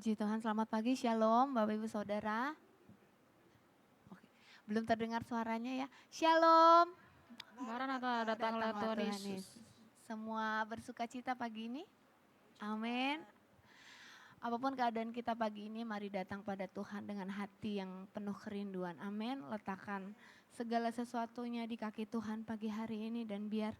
Puji Tuhan, selamat pagi, Shalom Bapak Ibu Saudara. Oke, belum terdengar suaranya ya. Shalom. Maranatha, datanglah Tuhan Yesus. Semua bersuka cita pagi ini. Amin. Apapun keadaan kita pagi ini, mari datang pada Tuhan dengan hati yang penuh kerinduan. Amin. Letakkan segala sesuatunya di kaki Tuhan pagi hari ini dan biar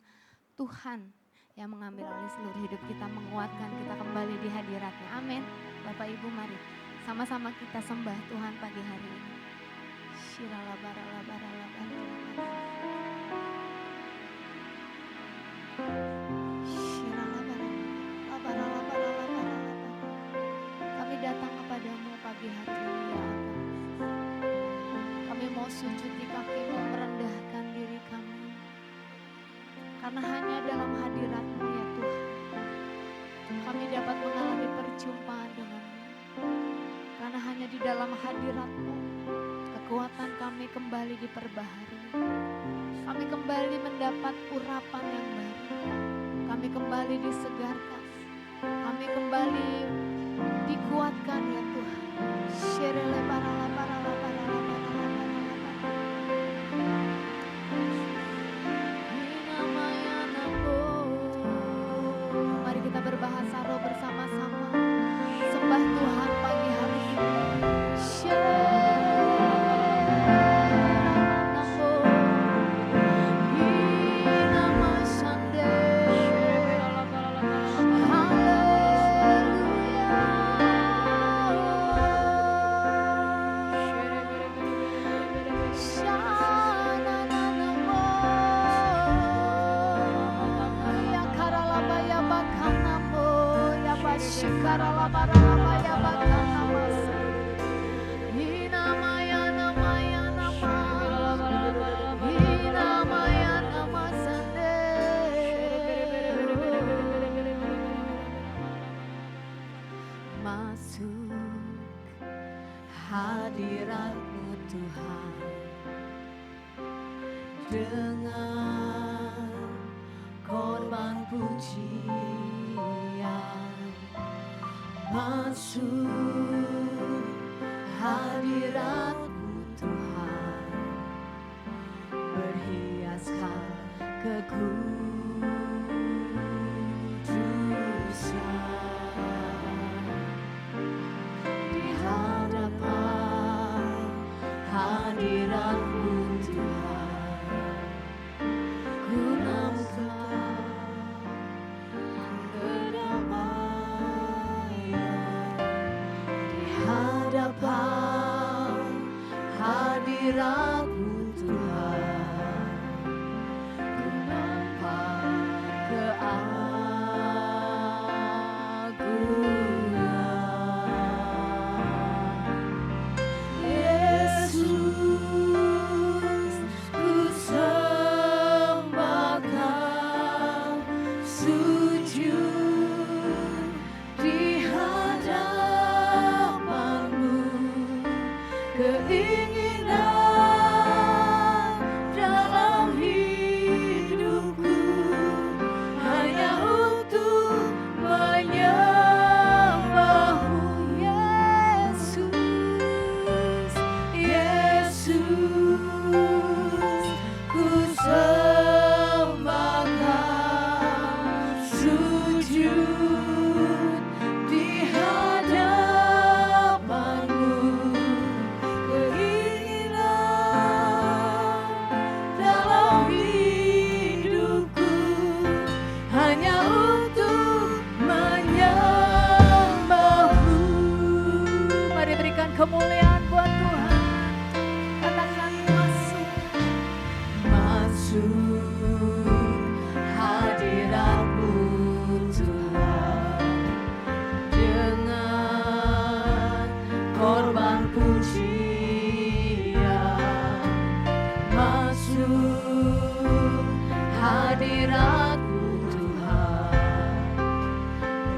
Tuhan yang mengambil alih seluruh hidup kita, menguatkan kita kembali di hadiratnya. Amin. Bapak Ibu mari sama-sama kita sembah Tuhan pagi hari ini. Kami datang kepadamu pagi hari ini ya Allah. Kami mau sujud di kaki-Mu, merendahkan diri kami. Karena hanya dalam hadirat-Mu ya Tuhan, kami dapat mengalami perjumpaan dengan-Mu. Karena hanya di dalam hadirat-Mu, kekuatan kami kembali diperbaharui. Kami kembali mendapat urapan yang baru. Kami kembali disegarkan. Kami kembali dikuatkan ya Tuhan. Mari kita berbahasa roh bersama-sama. Sembah Tuhan pagi hari ini. Masuk hadirat-Mu Tuhan dengan korban pujian. Masuk hadirat-Mu Tuhan, berhiaskan kekudusan. Di hadapan hadirat-Mu Tuhan, ku nampak kedamaian. Di hadapan hadirat-Mu Tuhan, ku nampak keagungan. Yesus, ku sembah Kau, sujud di hadapan-Mu. Keinginan dalam hidupku hanya untuk menyembah-Mu, Yesus. Yesus, ku sembah Kau, sujud di hadapan-Mu. Keinginan dalam hidupku hanya untuk menyembah-Mu. Mari berikan kemuliaan buat Tuhan. Katakan masuk. Masuk hadirat-Mu Tuhan dengan korban pujian. Masuk hadirat-Mu Tuhan,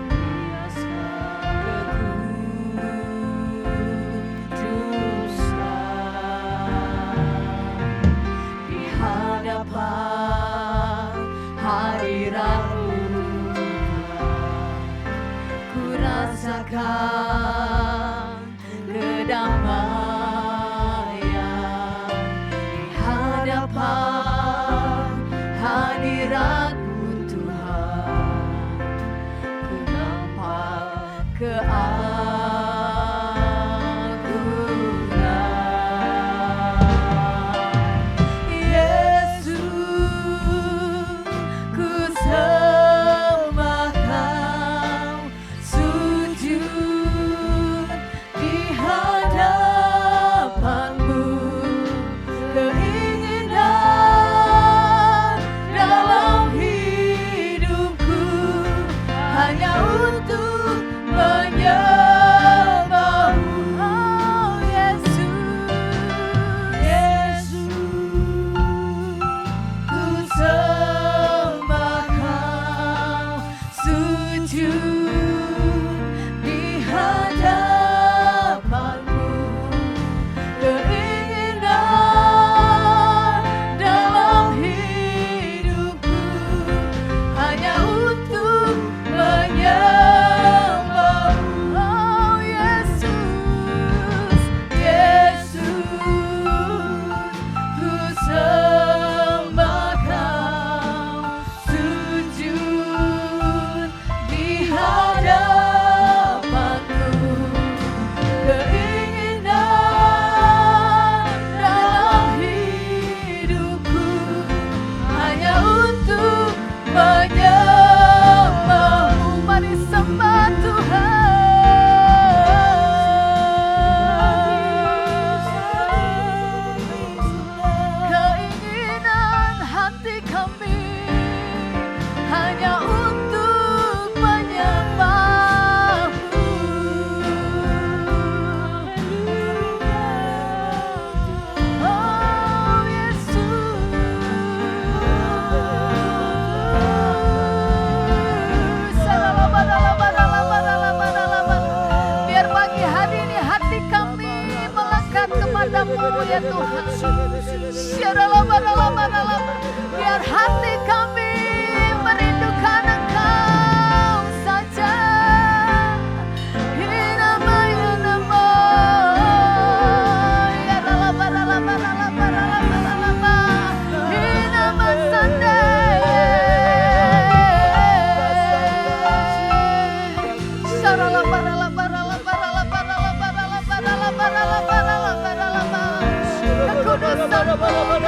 berhiaskan kekudusan. Di hadapan hadirat-Mu Tuhan, ku rasakan Tuhan. Biar hati kami merindukan Engkau saja.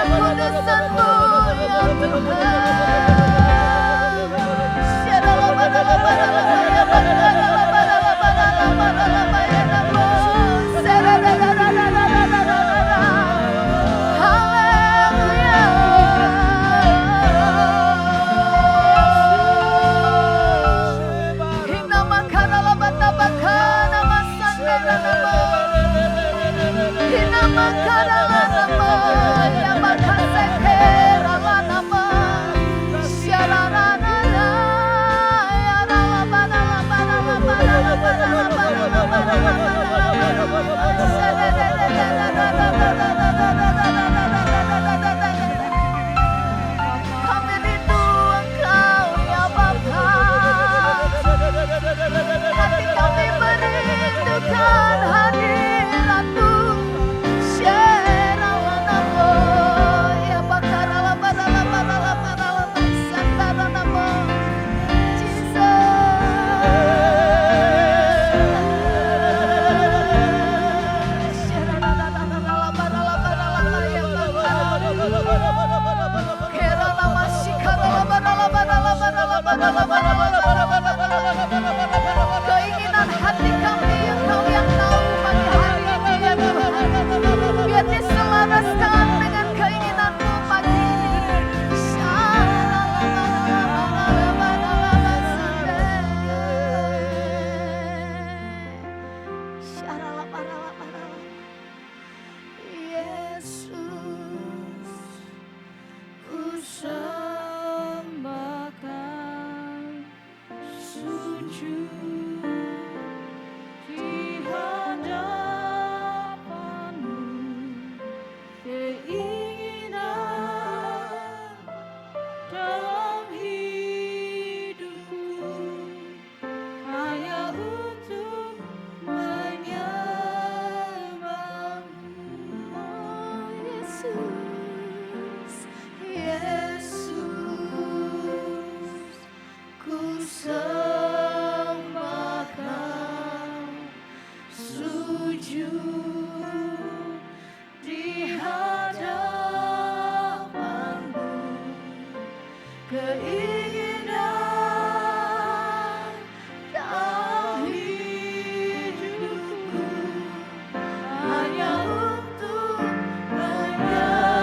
Kekudusan-Mu ya Kami rindu Engkau ya Bapa. Hati kami merindukan hadirat-Mu. Keinginan hati kami Engkau yang tahu pagi hari ini ya Tuhan. Biar diselaraskan dengan keinginan-Mu pagi ini. Yesus, ku sembahkan sujud di hadapan-Mu. Keinginan dalam hidupku hanya untuk menyembah-Mu. Oh, Yesus, Yesus, ku sembahkan sujud di hadapan-Mu. Keinginan dalam hidupku hanya untuk menyembah-Mu.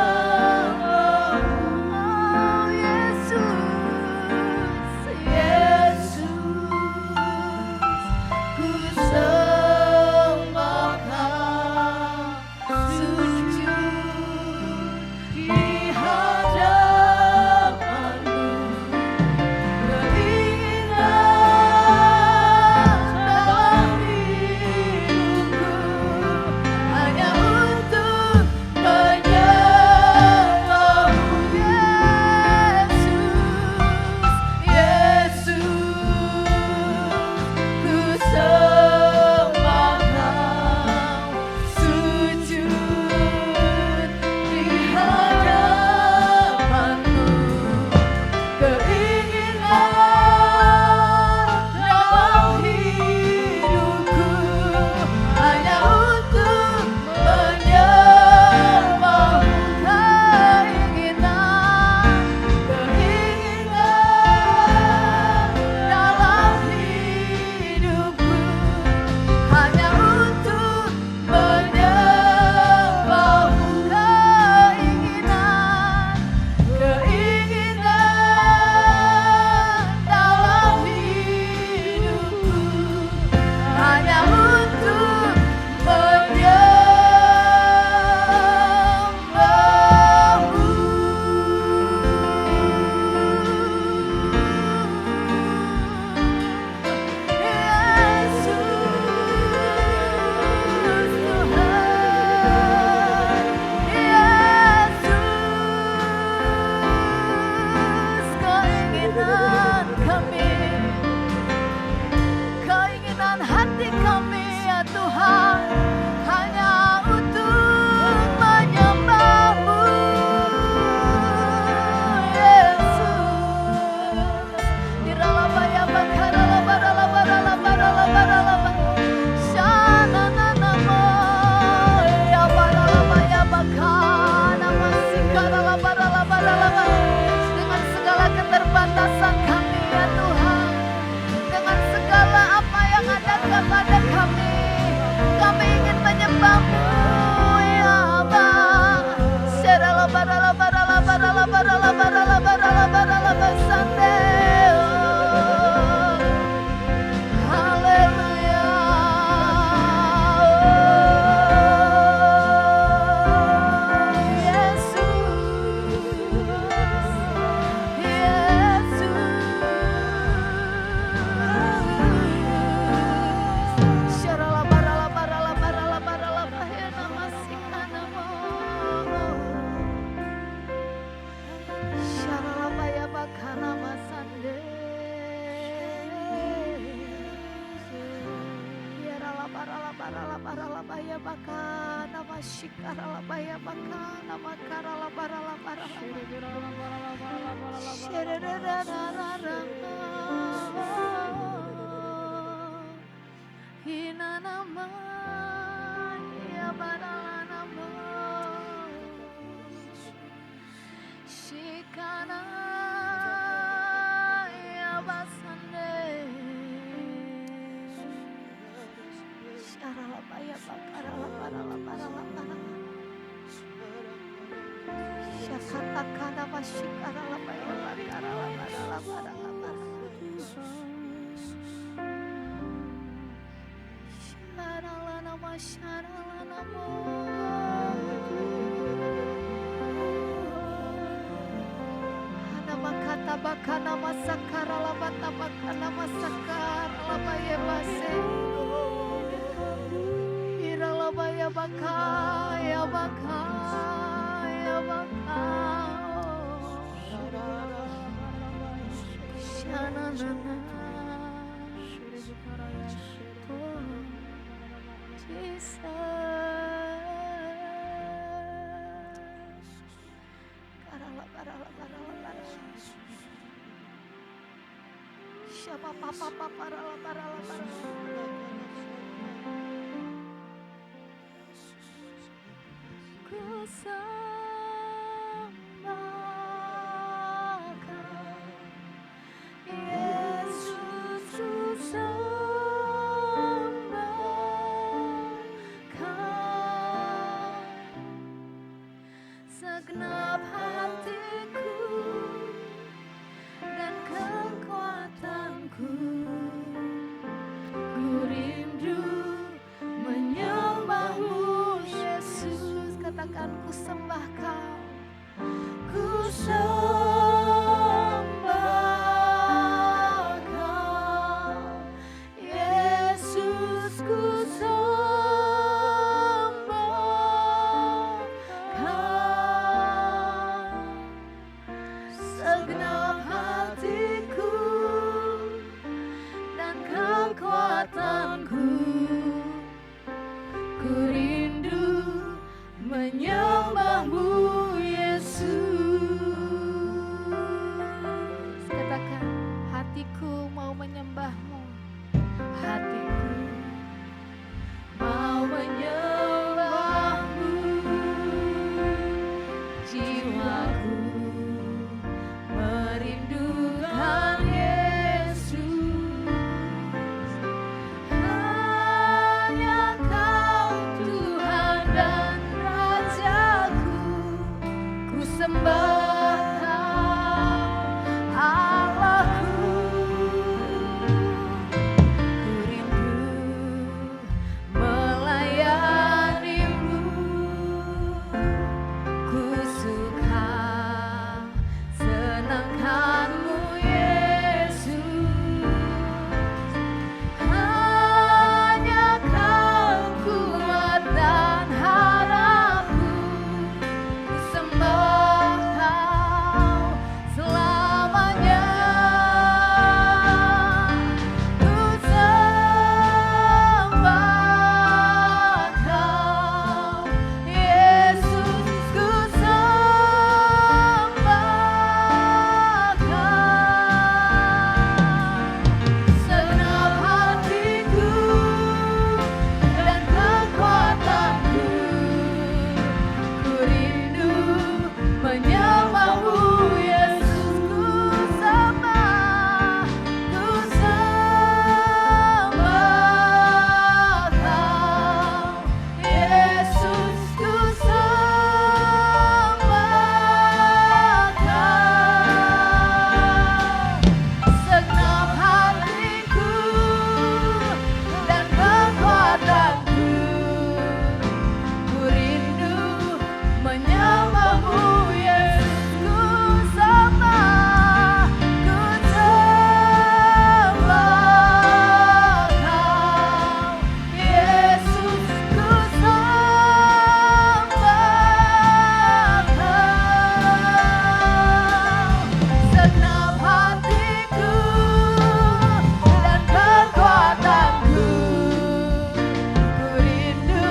baka nama shikara labaya baka nama kara labara labara hina nama ya barala nama shikara ya basande shara labaya bakara labara labara labara shakata kana mashikara labaya bakara labara labara labara Namakata bakana masakara labata bakana masakara labaya base ira labaya baka ya baka ya baka shana nana Siapa papa para ku sembahkan Yesus ku sembahkan segenap hatiku dan kekuatanku, ku rindu menyembahmu Yesus. Katakan ku sembah Kau, ku sembah Kau Yesus, ku sembah Kau segenap hatiku dan kekuatanku, ku rindu menyembahmu Yesus. Katakan, hatiku mau menyembahmu, hatiku mau menyembahmu, jiwaku merindukan Yesus. Hanya Kau Tuhan dan Rajaku, ku sembah Kau Allahku. Ku rindu melayanimu, ku suka senangkanmu Yesus. Hanya Kau kuat dan harapku, ku sembah Kau selamanya. Ku sembah Kau Yesus, ku sembah Kau segenap hatiku dan kekuatanku, ku rindu menyembahmu Yesus. Ku sembah Kau Yesus, ku sembah Kau segenap hatiku dan kekuatanku, ku rindu menyembahmu Yesus. Ku sembah Kau Yesus, ku sembah Kau segenap hatiku dan kekuatanku, ku rindu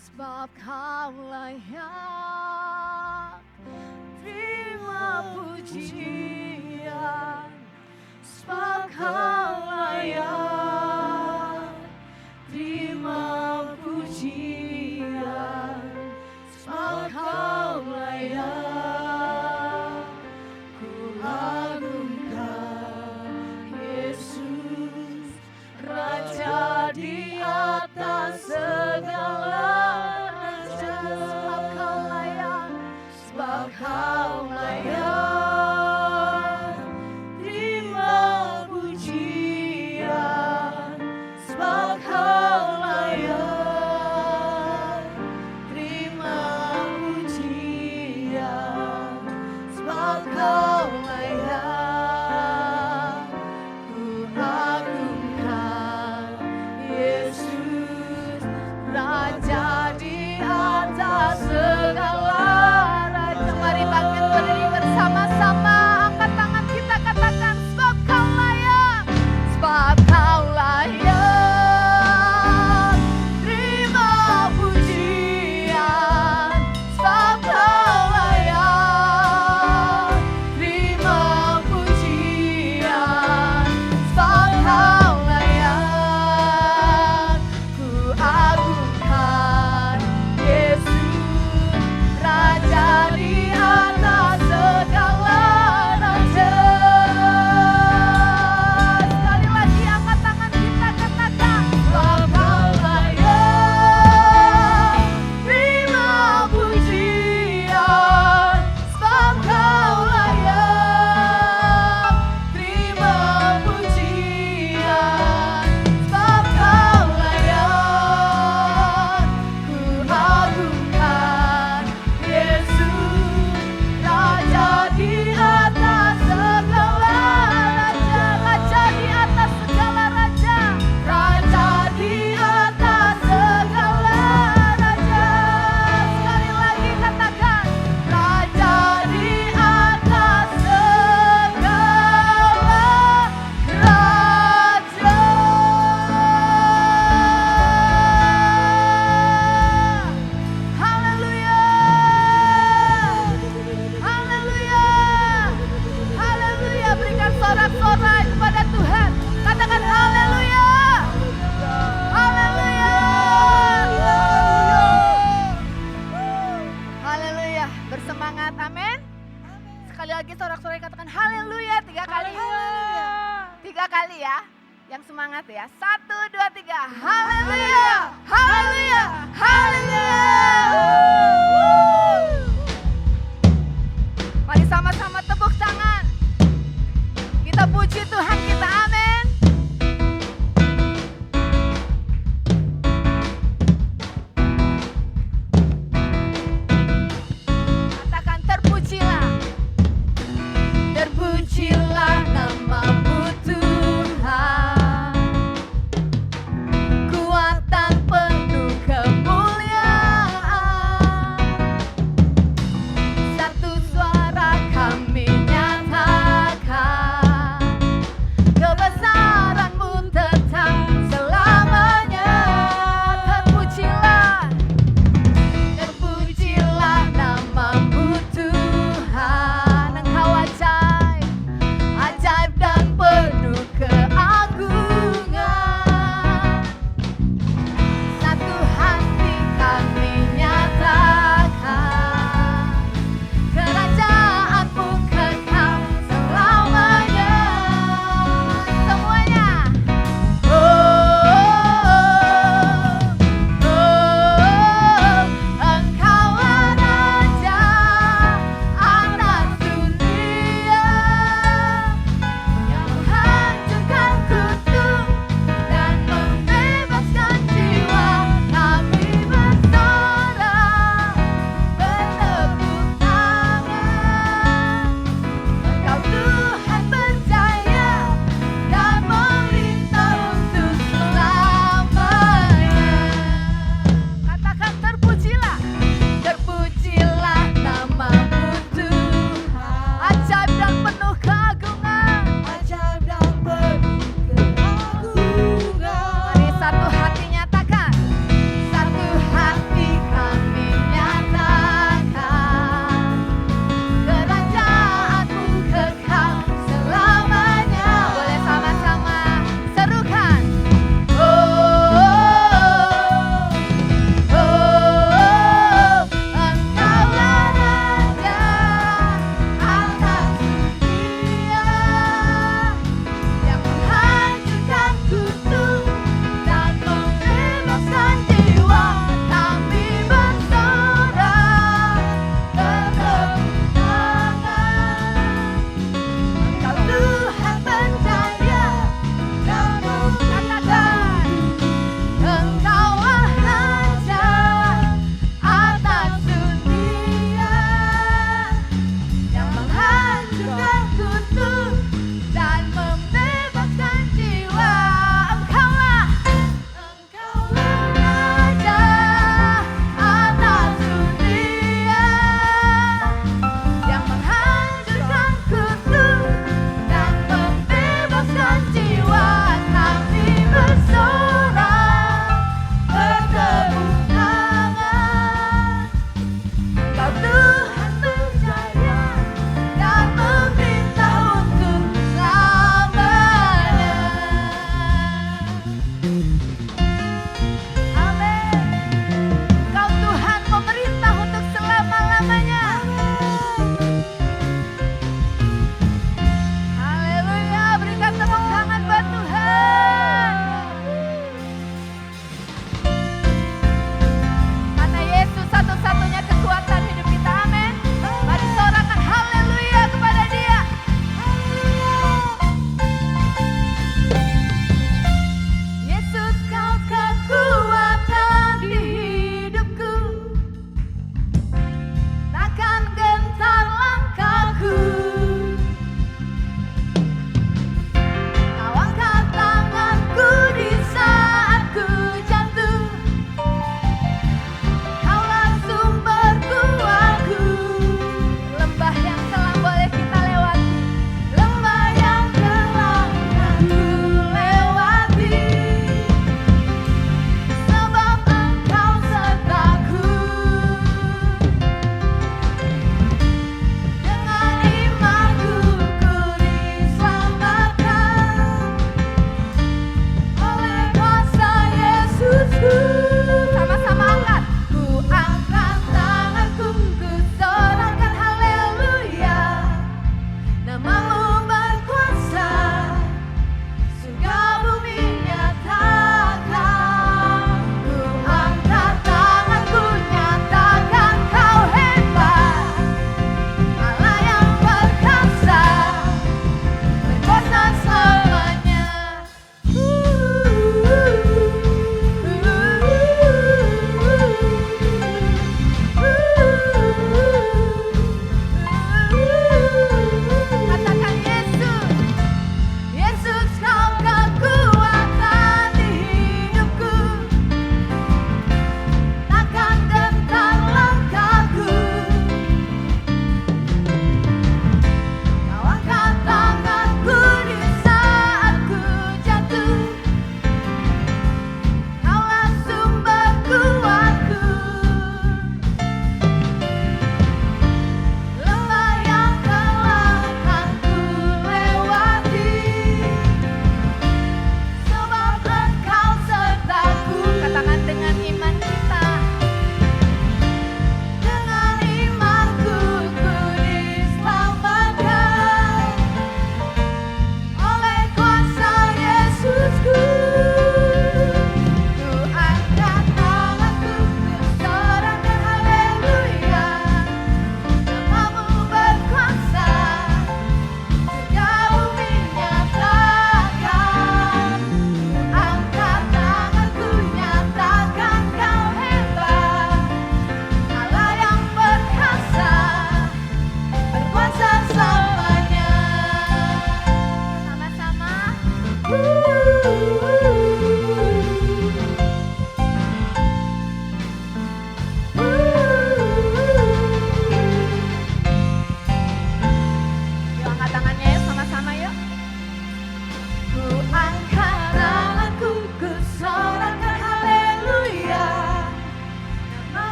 Sebab Kau layak terima pujian, sebab Kau layak terima pujian, sebab Kau layak ku agungkan Yesus, Raja di atas segala. Kau layak terima pujian, sebab Kau layak terima pujian, sebab Kau layak ku agungkan Yesus,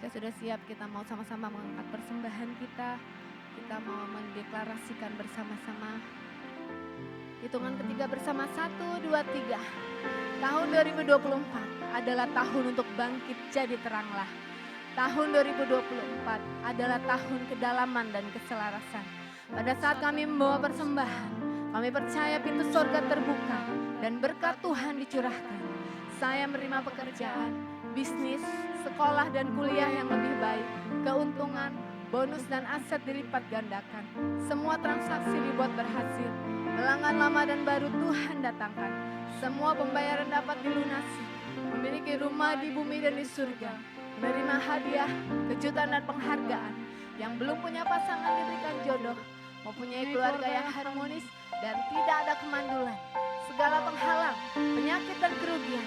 Jika sudah siap, kita mau sama-sama mengangkat persembahan kita. Kita mau mendeklarasikan bersama-sama. Hitungan ketiga bersama, 1, 2, 3. Tahun 2024 adalah tahun untuk bangkit jadi teranglah. Tahun 2024 adalah tahun kedalaman dan keselarasan. Pada saat kami membawa persembahan, kami percaya pintu surga terbuka dan berkat Tuhan dicurahkan. Saya menerima pekerjaan, bisnis, sekolah dan kuliah yang lebih baik, keuntungan, bonus dan aset dilipat gandakan. Semua transaksi dibuat berhasil. Pelanggan lama dan baru Tuhan datangkan. Semua pembayaran dapat dilunasi. Memiliki rumah di bumi dan di surga. Menerima hadiah, kejutan dan penghargaan. Yang belum punya pasangan diberikan jodoh. Mempunyai keluarga yang harmonis dan tidak ada kemandulan. Segala penghalang, penyakit dan kerugian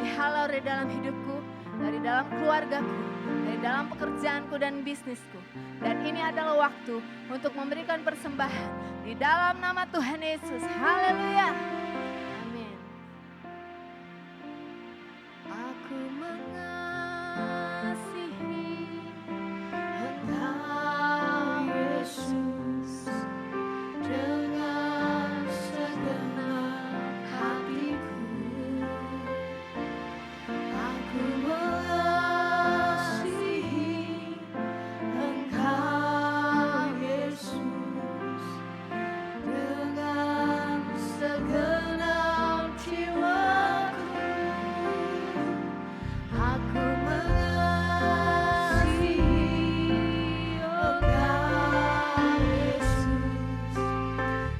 dihalau dari dalam hidupku, dari dalam keluargaku, dari dalam pekerjaanku dan bisnisku. Dan ini adalah waktu untuk memberikan persembahan di dalam nama Tuhan Yesus. Haleluya. Amin. Aku mengasihi Engkau Yesus dengan segenap hatiku. Aku mengasihi Engkau Yesus dengan segenap jiwaku. Aku mengasihi Engkau Yesus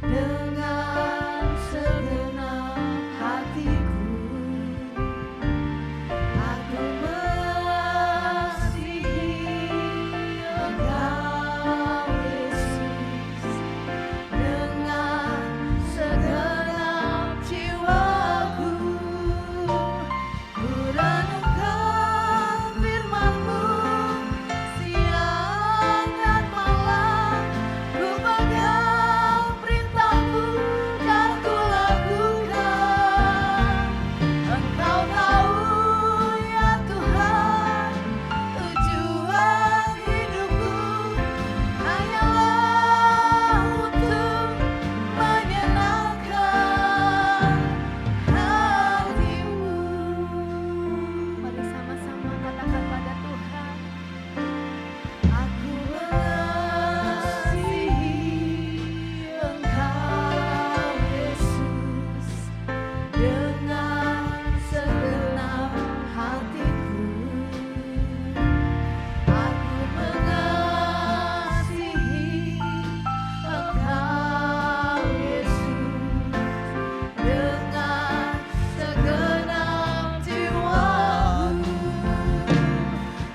dengan segenap hatiku. Aku mengasihi Engkau Yesus dengan segenap jiwaku. Ku renungkan firman-Mu siang dan malam. Ku pegang perintah-Mu dan ku lakukan. Engkau tahu ya Tuhan, tujuan hidupku hanyalah untuk menyenangkan hati-Mu. Mari sama-sama katakan pada Tuhan, aku mengasihi Engkau Yesus dengan segenap hatiku. Aku mengasihi Engkau Yesus dengan segenap jiwaku.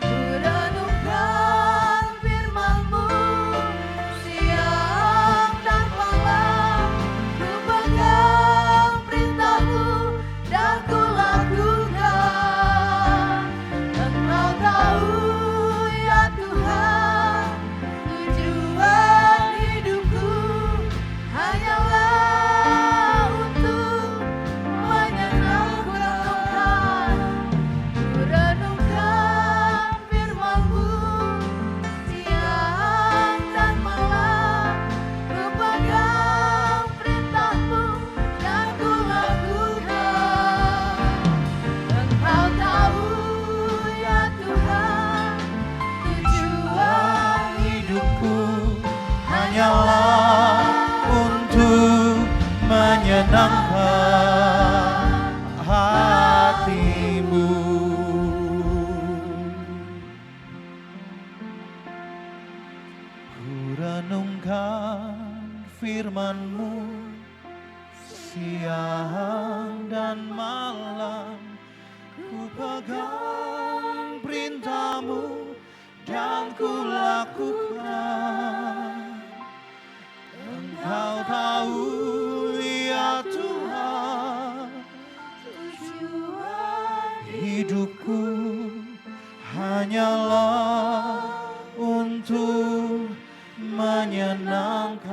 Ku renungkan firman-Mu siang dan malam. Ku pegang perintah-Mu dan ku lakukan. Engkau tahu ya Tuhan, tujuan hidupku hanyalah untuk menyenangkan. Ku renungkan firman-Mu siang dan malam. Ku pegang perintah-Mu dan ku lakukan. Engkau tahu ya Tuhan, tujuan hidupku hanyalah untuk menyenangkan hati-Mu. Ku renungkan firman-Mu siang dan malam. Ku pegang perintah-Mu dan ku lakukan. Engkau tahu ya Tuhan, tujuan hidupku hanyalah untuk menyenangkan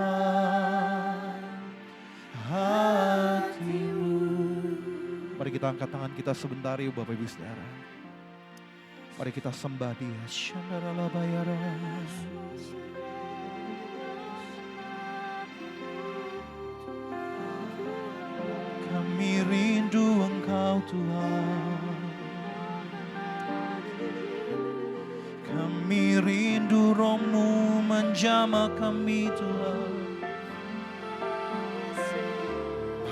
hati-Mu. Mari kita angkat tangan kita sebentar yuk Bapak Ibu Saudara. Mari kita sembah Dia. Shandaralabayara. Kami rindu Engkau Tuhan. Kami rindu Roh-Mu menjamah kami Tuhan.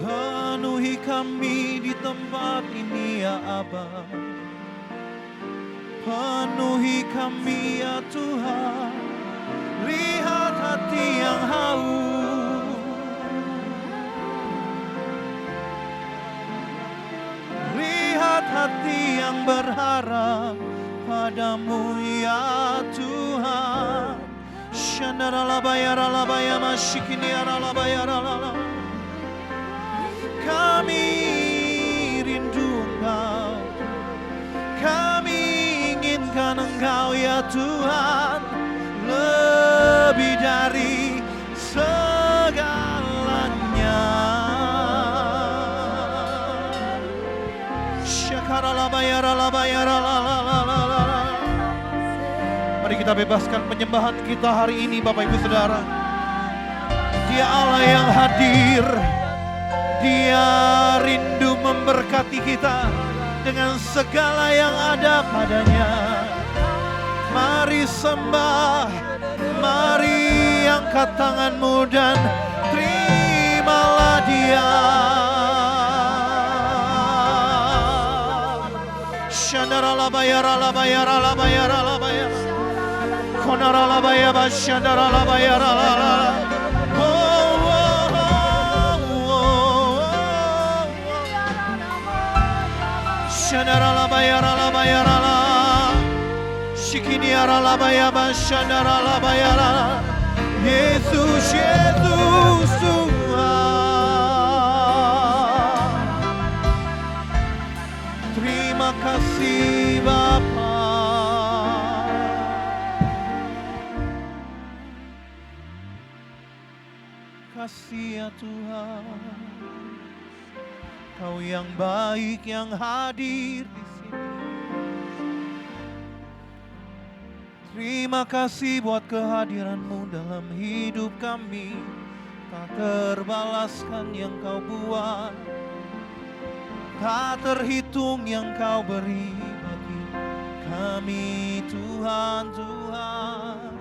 Penuhi kami di tempat ini ya Aba. Penuhi kami ya Tuhan. Lihat hati yang haus. Lihat hati yang berharap padamu ya Tuhan. Shandaralabayaralabaya masyikiniaralabayaralala. Kami rindu Engkau. Kami inginkan Engkau ya Tuhan. Lebih dari segalanya. Syakaralabayaralabayaralala. Mari kita bebaskan penyembahan kita hari ini Bapak Ibu Saudara. Dia Allah yang hadir. Dia rindu memberkati kita dengan segala yang ada padanya. Mari sembah, mari angkat tanganmu dan terimalah Dia. Shandaralabayaralabayaralabayaralabayar. Konaralabayaba shandaralabayaralala. Shandaralabayaralabayarala. Shikiniaralabayaba shandaralabayarala. Yesus, Yesus Tuhan. Terima kasih Bapa. Kasih ya Tuhan. Kau yang baik yang hadir di sini. Terima kasih buat kehadiran-Mu dalam hidup kami. Tak terbalaskan yang Kau buat. Tak terhitung yang Kau beri bagi kami Tuhan, Tuhan.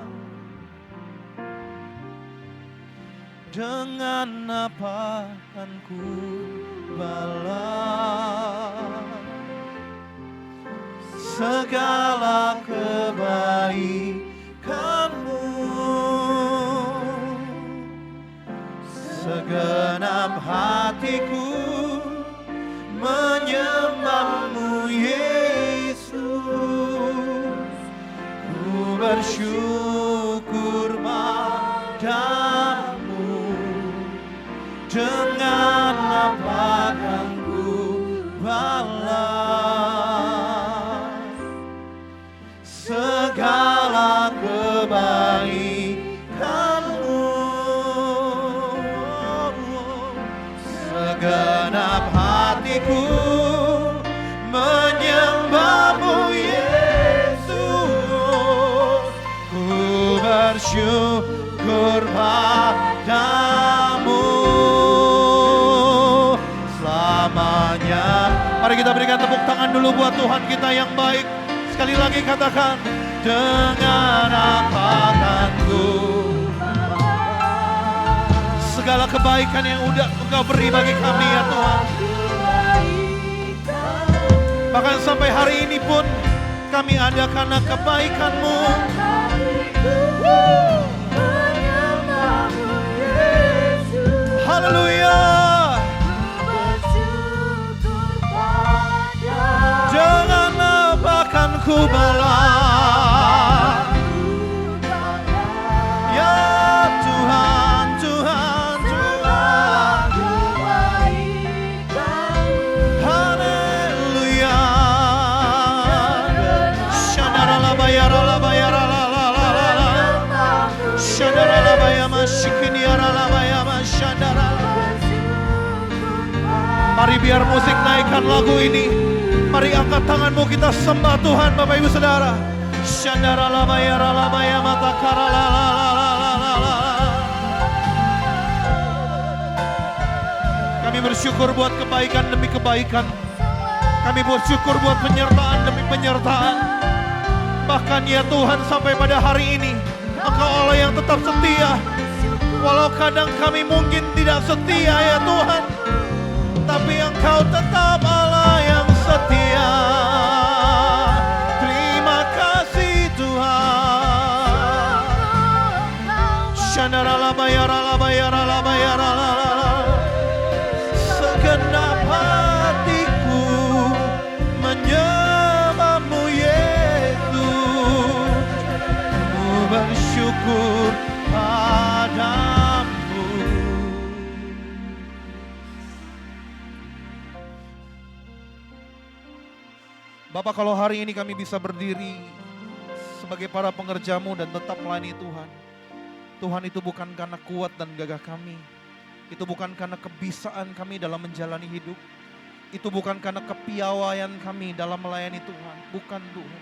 Dengan apa kan ku balas segala kebaikan-Mu. Segenap hatiku menyembah-Mu Yesus. Ku bersyukur padamu. Dengan apa kan ku balas segala kebaikan-Mu. Segenap hatiku menyembah-Mu Yesus. Ku bersyukur padamu selamanya. Mari kita berikan tepuk tangan dulu buat Tuhan kita yang baik. Sekali lagi katakan, dengan apa kan ku segala kebaikan yang udah Engkau beri bagi kami ya Tuhan. Bahkan sampai hari ini pun kami ada karena kebaikan-Mu. Haleluya. Dengan apa kan ku balas ya Tuhan, Tuhan, Tuhan. Haleluya. Shandaralabayaralabayaralalalala. Shandaralabayama shikiniaralabayama shandarala. Mari biar musik naikkan lagu ini. Mari angkat tanganmu, kita sembah Tuhan Bapak Ibu Saudara. Shandara labaya ralabaya matakara la la la la la la la. Kami bersyukur buat kebaikan demi kebaikan. Kami bersyukur buat penyertaan demi penyertaan. Bahkan ya Tuhan, sampai pada hari ini Engkau Allah yang tetap setia. Walau kadang kami mungkin tidak setia ya Tuhan, tapi Engkau tetap Allah yang setia. Terima kasih Tuhan. Shandara labaya ralabaya ralabaya ralala. Segenap hatiku menyembahmu Yesus, ku bersyukur padamu. Bapak, kalau hari ini kami bisa berdiri sebagai para pengerjamu dan tetap melayani Tuhan, Tuhan itu bukan karena kuat dan gagah kami, itu bukan karena kebisaan kami dalam menjalani hidup, itu bukan karena kepiawaian kami dalam melayani Tuhan, bukan Tuhan.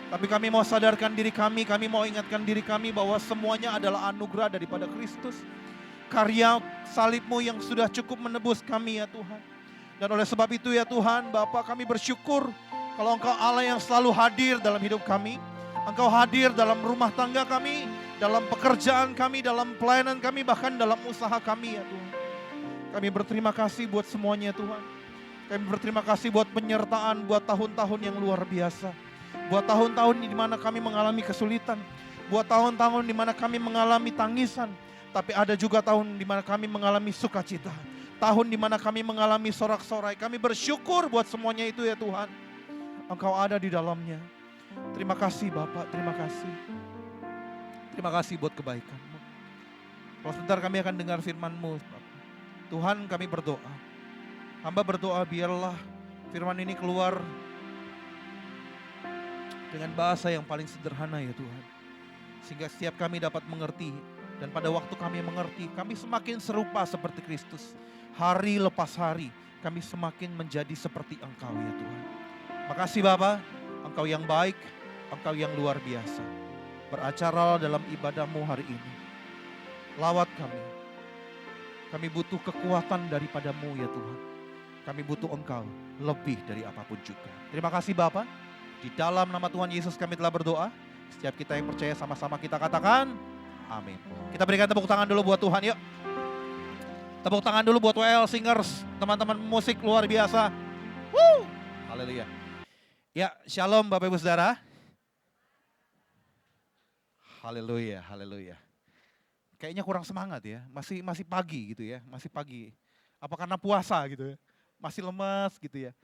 Tapi kami mau sadarkan diri kami mau ingatkan diri kami bahwa semuanya adalah anugerah daripada Kristus. Karya salib-Mu yang sudah cukup menebus kami ya Tuhan. Dan oleh sebab itu ya Tuhan, Bapa, kami bersyukur kalau Engkau Allah yang selalu hadir dalam hidup kami. Engkau hadir dalam rumah tangga kami, dalam pekerjaan kami, dalam pelayanan kami, bahkan dalam usaha kami ya Tuhan. Kami berterima kasih buat semuanya Tuhan. Kami berterima kasih buat penyertaan, buat tahun-tahun yang luar biasa. Buat tahun-tahun di mana kami mengalami kesulitan. Buat tahun-tahun di mana kami mengalami tangisan. Tapi ada juga tahun di mana kami mengalami sukacita. Tahun di mana kami mengalami sorak-sorai. Kami bersyukur buat semuanya itu ya Tuhan. Engkau ada di dalamnya. Terima kasih Bapak, terima kasih. Terima kasih buat kebaikan-Mu. Kalau sebentar kami akan dengar firman-Mu. Tuhan, kami berdoa. Hamba berdoa biarlah firman ini keluar dengan bahasa yang paling sederhana ya Tuhan. Sehingga setiap kami dapat mengerti. Dan pada waktu kami mengerti, kami semakin serupa seperti Kristus. Hari lepas hari, kami semakin menjadi seperti Engkau ya Tuhan. Makasih Bapa, Engkau yang baik, Engkau yang luar biasa. Beracara dalam ibadah-Mu hari ini. Lawat kami. Kami butuh kekuatan daripada-Mu ya Tuhan. Kami butuh Engkau lebih dari apapun juga. Terima kasih Bapa. Di dalam nama Tuhan Yesus kami telah berdoa. Setiap kita yang percaya sama-sama kita katakan amin. Kita berikan tepuk tangan dulu buat Tuhan yuk. Tepuk tangan dulu buat WL Singers, teman-teman musik luar biasa. Woo! Haleluya. Ya, shalom Bapak Ibu Saudara. Haleluya, haleluya. Kayaknya kurang semangat ya, masih pagi gitu ya, masih pagi. Apa karena puasa gitu ya, masih lemas gitu ya.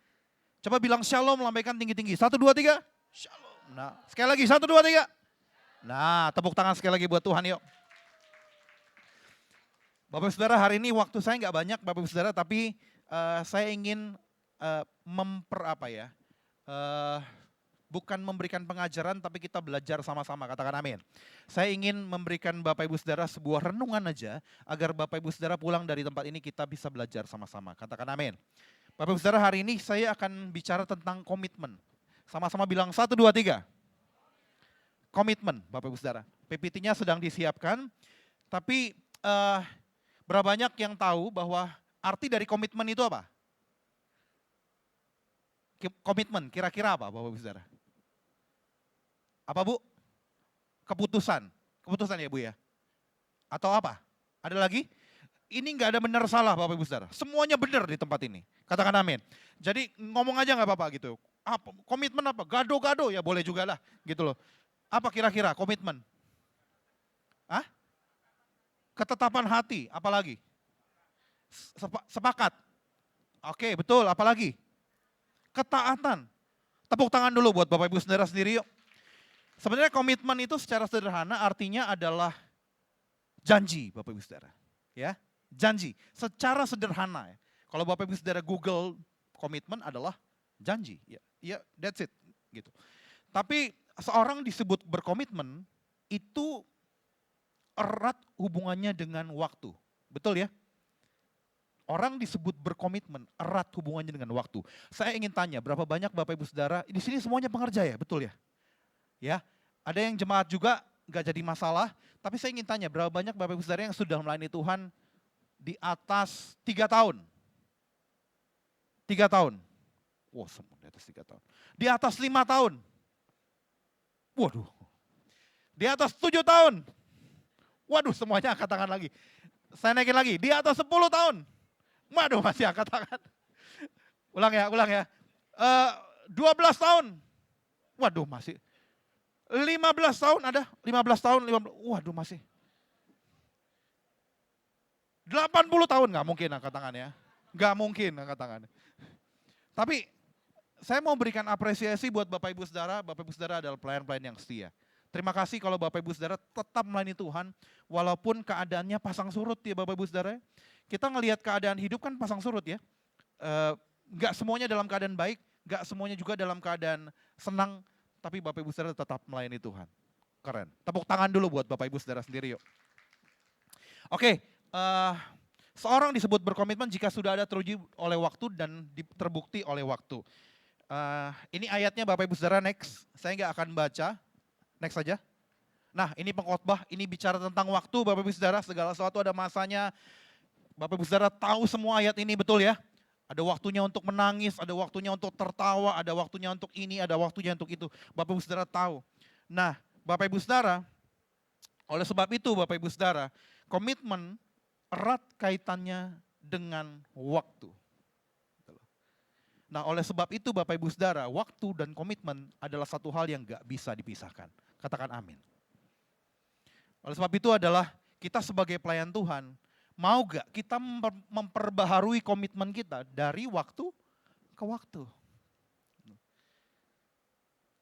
Coba bilang shalom, lambaikan tinggi-tinggi. 1, 2, 3. Shalom. Nah, sekali lagi 1, 2, 3. Nah, tepuk tangan sekali lagi buat Tuhan yuk. Bapak Saudara, hari ini waktu saya nggak banyak Bapak Saudara, tapi saya ingin bukan memberikan pengajaran, tapi kita belajar sama-sama, katakan amin. Saya ingin memberikan Bapak Ibu Saudara sebuah renungan aja, agar Bapak Ibu Saudara pulang dari tempat ini kita bisa belajar sama-sama, katakan amin. Bapak Ibu Saudara, hari ini saya akan bicara tentang komitmen. Sama-sama bilang 1, 2, 3. Komitmen Bapak Ibu Saudara. PPT-nya sedang disiapkan, tapi berapa banyak yang tahu bahwa arti dari komitmen itu apa? Komitmen kira-kira apa Bapak Ibu Saudara? Apa Bu? Keputusan. Keputusan ya Bu ya? Atau apa? Ada lagi? Ini nggak ada benar salah Bapak Ibu Saudara. Semuanya benar di tempat ini. Katakan amin. Jadi ngomong aja nggak apa-apa gitu. Komitmen apa? Gado-gado ya boleh juga lah gitu loh. Apa kira-kira komitmen? Hah? Ketetapan hati, apalagi? Sepakat. Oke, betul, apalagi? Ketaatan. Tepuk tangan dulu buat Bapak Ibu Saudara sendiri yuk. Sebenarnya komitmen itu secara sederhana artinya adalah janji Bapak Ibu Saudara. Ya, janji. Secara sederhana ya. Kalau Bapak Ibu Saudara Google komitmen adalah janji. Ya, that's it gitu. Tapi seorang disebut berkomitmen itu erat hubungannya dengan waktu. Betul ya? Orang disebut berkomitmen, erat hubungannya dengan waktu. Saya ingin tanya, berapa banyak Bapak Ibu Saudara, di sini semuanya pengerja ya, betul ya? Ya, ada yang jemaat juga, nggak jadi masalah. Tapi saya ingin tanya, berapa banyak Bapak Ibu Saudara yang sudah melayani Tuhan di atas 3 tahun? 3 tahun. Wah, semua di atas 3 tahun. Di atas 5 tahun. Waduh. Di atas 7 tahun. Waduh, semuanya angkat tangan lagi. Saya naikin lagi, di atas 10 tahun. Waduh, masih angkat tangan. Ulang ya. 12 tahun. Waduh, masih. 15 tahun ada, 15 tahun, waduh masih. 80 tahun, nggak mungkin angkat tangannya. Nggak mungkin angkat tangan. Tapi saya mau berikan apresiasi buat Bapak Ibu Saudara adalah pelayan-pelayan yang setia. Terima kasih kalau Bapak Ibu Saudara tetap melayani Tuhan, walaupun keadaannya pasang surut ya Bapak Ibu Saudara. Kita ngelihat keadaan hidup kan pasang surut ya. Nggak semuanya dalam keadaan baik, nggak semuanya juga dalam keadaan senang, tapi Bapak Ibu Saudara tetap melayani Tuhan. Keren. Tepuk tangan dulu buat Bapak Ibu Saudara sendiri yuk. Oke, seorang disebut berkomitmen jika sudah ada teruji oleh waktu dan terbukti oleh waktu. Ini ayatnya Bapak Ibu Saudara, next. Saya nggak akan baca, next saja. Nah, ini pengkhotbah, ini bicara tentang waktu Bapak Ibu Saudara, segala sesuatu ada masanya. Bapak Ibu Saudara tahu semua ayat ini betul ya? Ada waktunya untuk menangis, ada waktunya untuk tertawa, ada waktunya untuk ini, ada waktunya untuk itu. Bapak Ibu Saudara tahu. Nah, Bapak Ibu Saudara, oleh sebab itu Bapak Ibu Saudara, komitmen erat kaitannya dengan waktu. Nah, oleh sebab itu Bapak Ibu Saudara, waktu dan komitmen adalah satu hal yang gak bisa dipisahkan. Katakan amin. Oleh sebab itu adalah kita sebagai pelayan Tuhan, mau gak kita memperbaharui komitmen kita dari waktu ke waktu?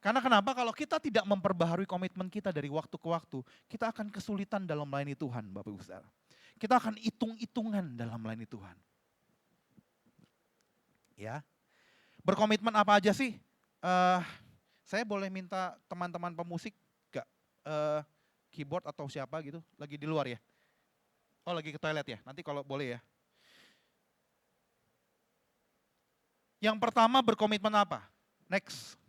Karena kenapa? Kalau kita tidak memperbaharui komitmen kita dari waktu ke waktu, kita akan kesulitan dalam melayani Tuhan, Bapak Ibu Saudara. Kita akan hitung-hitungan dalam melayani Tuhan. Ya, berkomitmen apa aja sih? Saya boleh minta teman-teman pemusik gak? Keyboard atau siapa gitu, lagi di luar ya? Oh lagi ke toilet ya, nanti kalau boleh ya. Yang pertama berkomitmen apa? Next.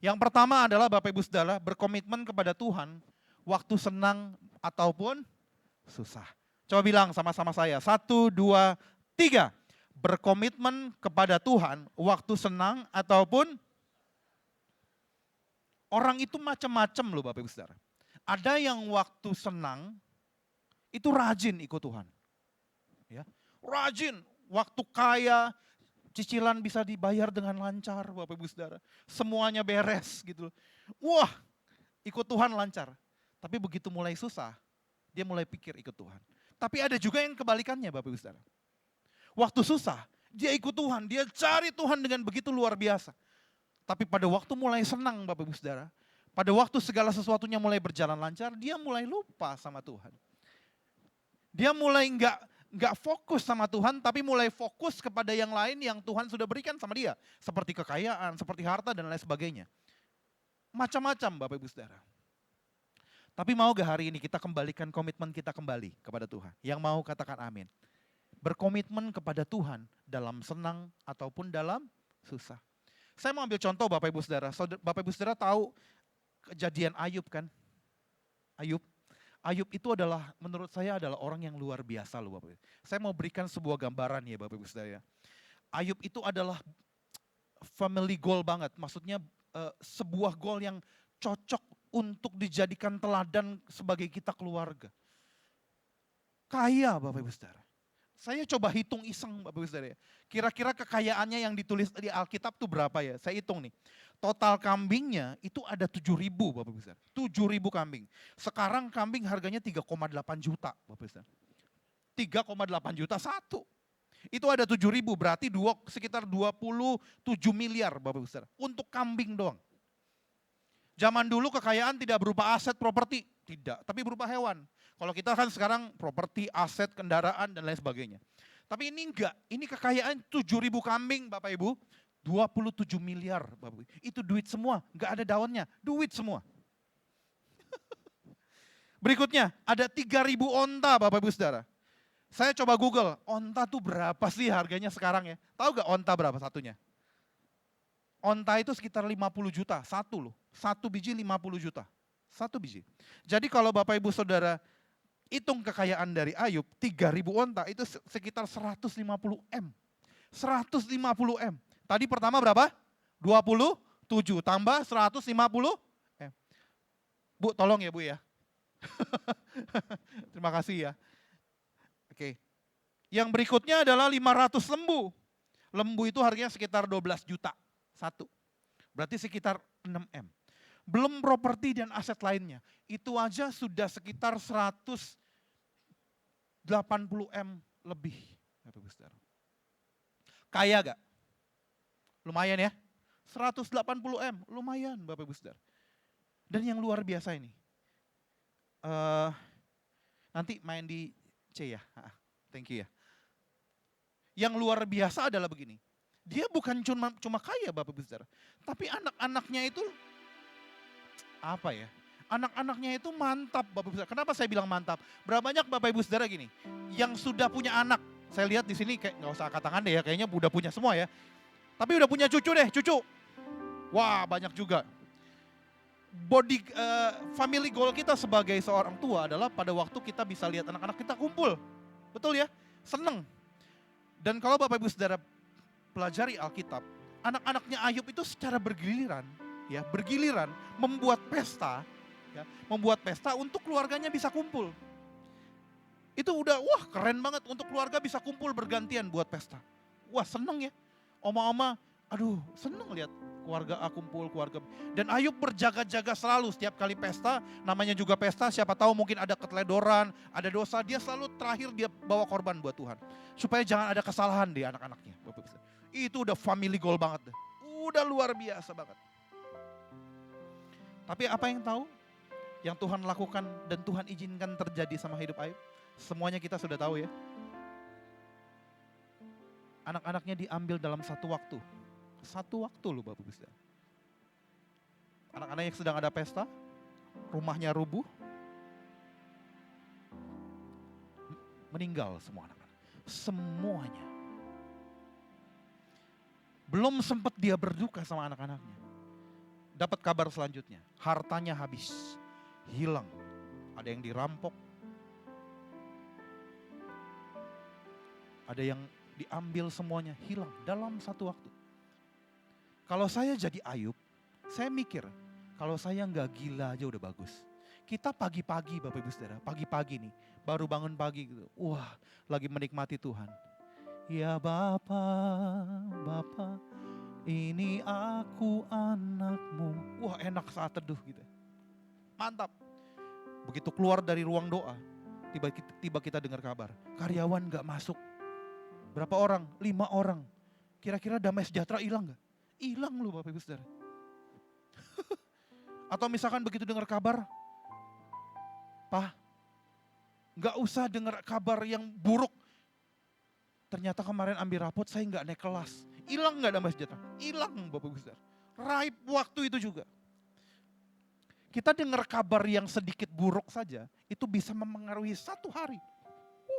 Yang pertama adalah Bapak Ibu Saudara berkomitmen kepada Tuhan waktu senang ataupun susah. Coba bilang sama-sama saya, 1, 2, 3. Berkomitmen kepada Tuhan waktu senang ataupun orang itu macam-macam loh Bapak Ibu Saudara. Ada yang waktu senang itu rajin ikut Tuhan. Ya, rajin, waktu kaya, cicilan bisa dibayar dengan lancar Bapak Ibu Saudara. Semuanya beres gitu. Wah, ikut Tuhan lancar. Tapi begitu mulai susah, dia mulai pikir ikut Tuhan. Tapi ada juga yang kebalikannya Bapak Ibu Saudara. Waktu susah, dia ikut Tuhan, dia cari Tuhan dengan begitu luar biasa. Tapi pada waktu mulai senang Bapak Ibu Saudara, pada waktu segala sesuatunya mulai berjalan lancar, dia mulai lupa sama Tuhan. Dia mulai nggak fokus sama Tuhan, tapi mulai fokus kepada yang lain yang Tuhan sudah berikan sama dia. Seperti kekayaan, seperti harta dan lain sebagainya. Macam-macam Bapak Ibu Saudara. Tapi mau gak hari ini kita kembalikan komitmen kita kembali kepada Tuhan? Yang mau katakan amin. Berkomitmen kepada Tuhan dalam senang ataupun dalam susah. Saya mau ambil contoh Bapak Ibu Saudara. Bapak Ibu Saudara tahu kejadian Ayub kan? Ayub itu adalah, menurut saya adalah orang yang luar biasa loh Bapak Ibu. Saya mau berikan sebuah gambaran ya Bapak Ibu Saudara. Ayub itu adalah family goal banget, maksudnya sebuah goal yang cocok untuk dijadikan teladan sebagai kita keluarga. Kaya Bapak Ibu Saudara. Saya coba hitung iseng Bapak Ibu Saudara ya. Kira-kira kekayaannya yang ditulis di Alkitab itu berapa ya? Saya hitung nih. Total kambingnya itu ada 7.000 Bapak Ibu Saudara. 7.000 kambing. Sekarang kambing harganya 3,8 juta Bapak Ibu Saudara. 3,8 juta satu. Itu ada 7.000 berarti sekitar 27 miliar Bapak Ibu Saudara. Untuk kambing doang. Zaman dulu kekayaan tidak berupa aset properti. Tidak, tapi berupa hewan. Kalau kita kan sekarang properti, aset, kendaraan, dan lain sebagainya. Tapi ini enggak, ini kekayaan 7.000 kambing Bapak Ibu, 27 miliar Bapak Ibu. Itu duit semua, enggak ada daunnya, duit semua. Berikutnya, ada 3.000 onta Bapak Ibu Saudara. Saya coba Google, onta tuh berapa sih harganya sekarang ya? Tahu gak onta berapa satunya? Onta itu sekitar 50 juta, satu loh. Satu biji 50 juta. Satu biji. Jadi kalau Bapak Ibu Saudara hitung kekayaan dari Ayub, 3.000 onta itu sekitar 150 M. 150 M. Tadi pertama berapa? 27 tambah 150 M. Bu tolong ya Bu ya. Terima kasih ya. Oke. Yang berikutnya adalah 500 lembu. Lembu itu harganya sekitar 12 juta. Satu. Berarti sekitar 6 M. Belum properti dan aset lainnya. Itu aja sudah sekitar 180 M lebih. Kaya gak? Lumayan ya. 180 M, lumayan Bapak Ibu Saudara. Dan yang luar biasa ini. Nanti main di C ya. Thank you ya. Yang luar biasa adalah begini. Dia bukan cuma kaya Bapak Ibu Saudara. Tapi anak-anaknya itu apa ya? Anak-anaknya itu mantap Bapak Ibu Saudara. Kenapa saya bilang mantap? Berapa banyak Bapak Ibu Saudara gini yang sudah punya anak? Saya lihat di sini kayak nggak usah angkat tangan deh ya, kayaknya udah punya semua ya. Tapi udah punya cucu deh, cucu. Wah, banyak juga. Family goal kita sebagai seorang tua adalah pada waktu kita bisa lihat anak-anak kita kumpul. Betul ya? Seneng. Dan kalau Bapak Ibu Saudara pelajari Alkitab, anak-anaknya Ayub itu secara bergiliran membuat pesta, ya, membuat pesta untuk keluarganya bisa kumpul. Itu udah wah keren banget untuk keluarga bisa kumpul bergantian buat pesta. Wah seneng ya, oma-oma, aduh seneng lihat keluarga kumpul keluarga. Dan Ayub berjaga-jaga selalu setiap kali pesta, namanya juga pesta, siapa tahu mungkin ada keteledoran, ada dosa, dia selalu terakhir dia bawa korban buat Tuhan. Supaya jangan ada kesalahan di anak-anaknya. Itu udah family goal banget deh. Udah luar biasa banget. Tapi apa yang tahu? Yang Tuhan lakukan dan Tuhan izinkan terjadi sama hidup Ayub? Semuanya kita sudah tahu ya. Anak-anaknya diambil dalam satu waktu. Satu waktu loh Bapak Ibu Saudara. Anak-anak yang sedang ada pesta, rumahnya rubuh, meninggal semua anak-anak. Semuanya. Belum sempat dia berduka sama anak-anaknya. Dapat kabar selanjutnya, hartanya habis, hilang. Ada yang dirampok, ada yang diambil semuanya, hilang dalam satu waktu. Kalau saya jadi Ayub, saya mikir, kalau saya nggak gila aja udah bagus. Kita pagi-pagi Bapak Ibu Saudara, pagi-pagi nih, baru bangun pagi gitu, wah lagi menikmati Tuhan. Ya Bapa, Bapa, ini aku anakmu. Wah enak saat teduh gitu. Mantap. Begitu keluar dari ruang doa, tiba kita dengar kabar, karyawan gak masuk. Berapa orang? 5 orang. Kira-kira damai sejahtera hilang gak? Hilang loh Bapak Ibu Saudara. Atau misalkan begitu dengar kabar, Pak, gak usah dengar kabar yang buruk. Ternyata kemarin ambil rapot saya gak naik kelas. Hilang gak damai sejahtera? Hilang Bapak Ibu Saudara. Raib waktu itu juga. Kita dengar kabar yang sedikit buruk saja, itu bisa mempengaruhi 1 hari.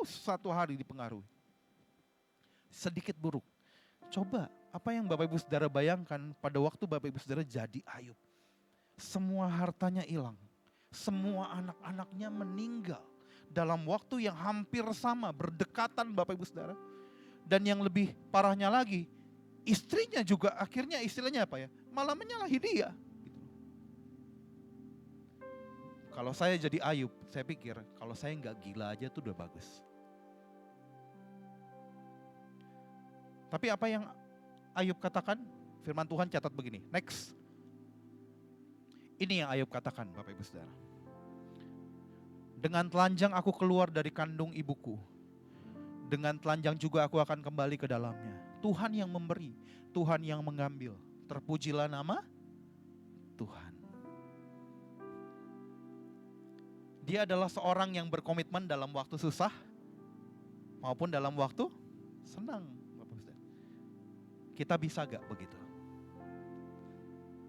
1 hari dipengaruhi. Sedikit buruk. Coba apa yang Bapak Ibu Saudara bayangkan pada waktu Bapak Ibu Saudara jadi Ayub. Semua hartanya hilang. Semua anak-anaknya meninggal. Dalam waktu yang hampir sama, berdekatan Bapak Ibu Saudara. Dan yang lebih parahnya lagi, istrinya juga akhirnya istilahnya apa ya? Malah menyalahi dia. Kalau saya jadi Ayub, saya pikir kalau saya nggak gila aja tuh udah bagus. Tapi apa yang Ayub katakan? Firman Tuhan catat begini, next. Ini yang Ayub katakan Bapak Ibu Saudara. Dengan telanjang aku keluar dari kandung ibuku. Dengan telanjang juga aku akan kembali ke dalamnya. Tuhan yang memberi, Tuhan yang mengambil. Terpujilah nama Tuhan. Dia adalah seorang yang berkomitmen dalam waktu susah maupun dalam waktu senang. Kita bisa gak begitu?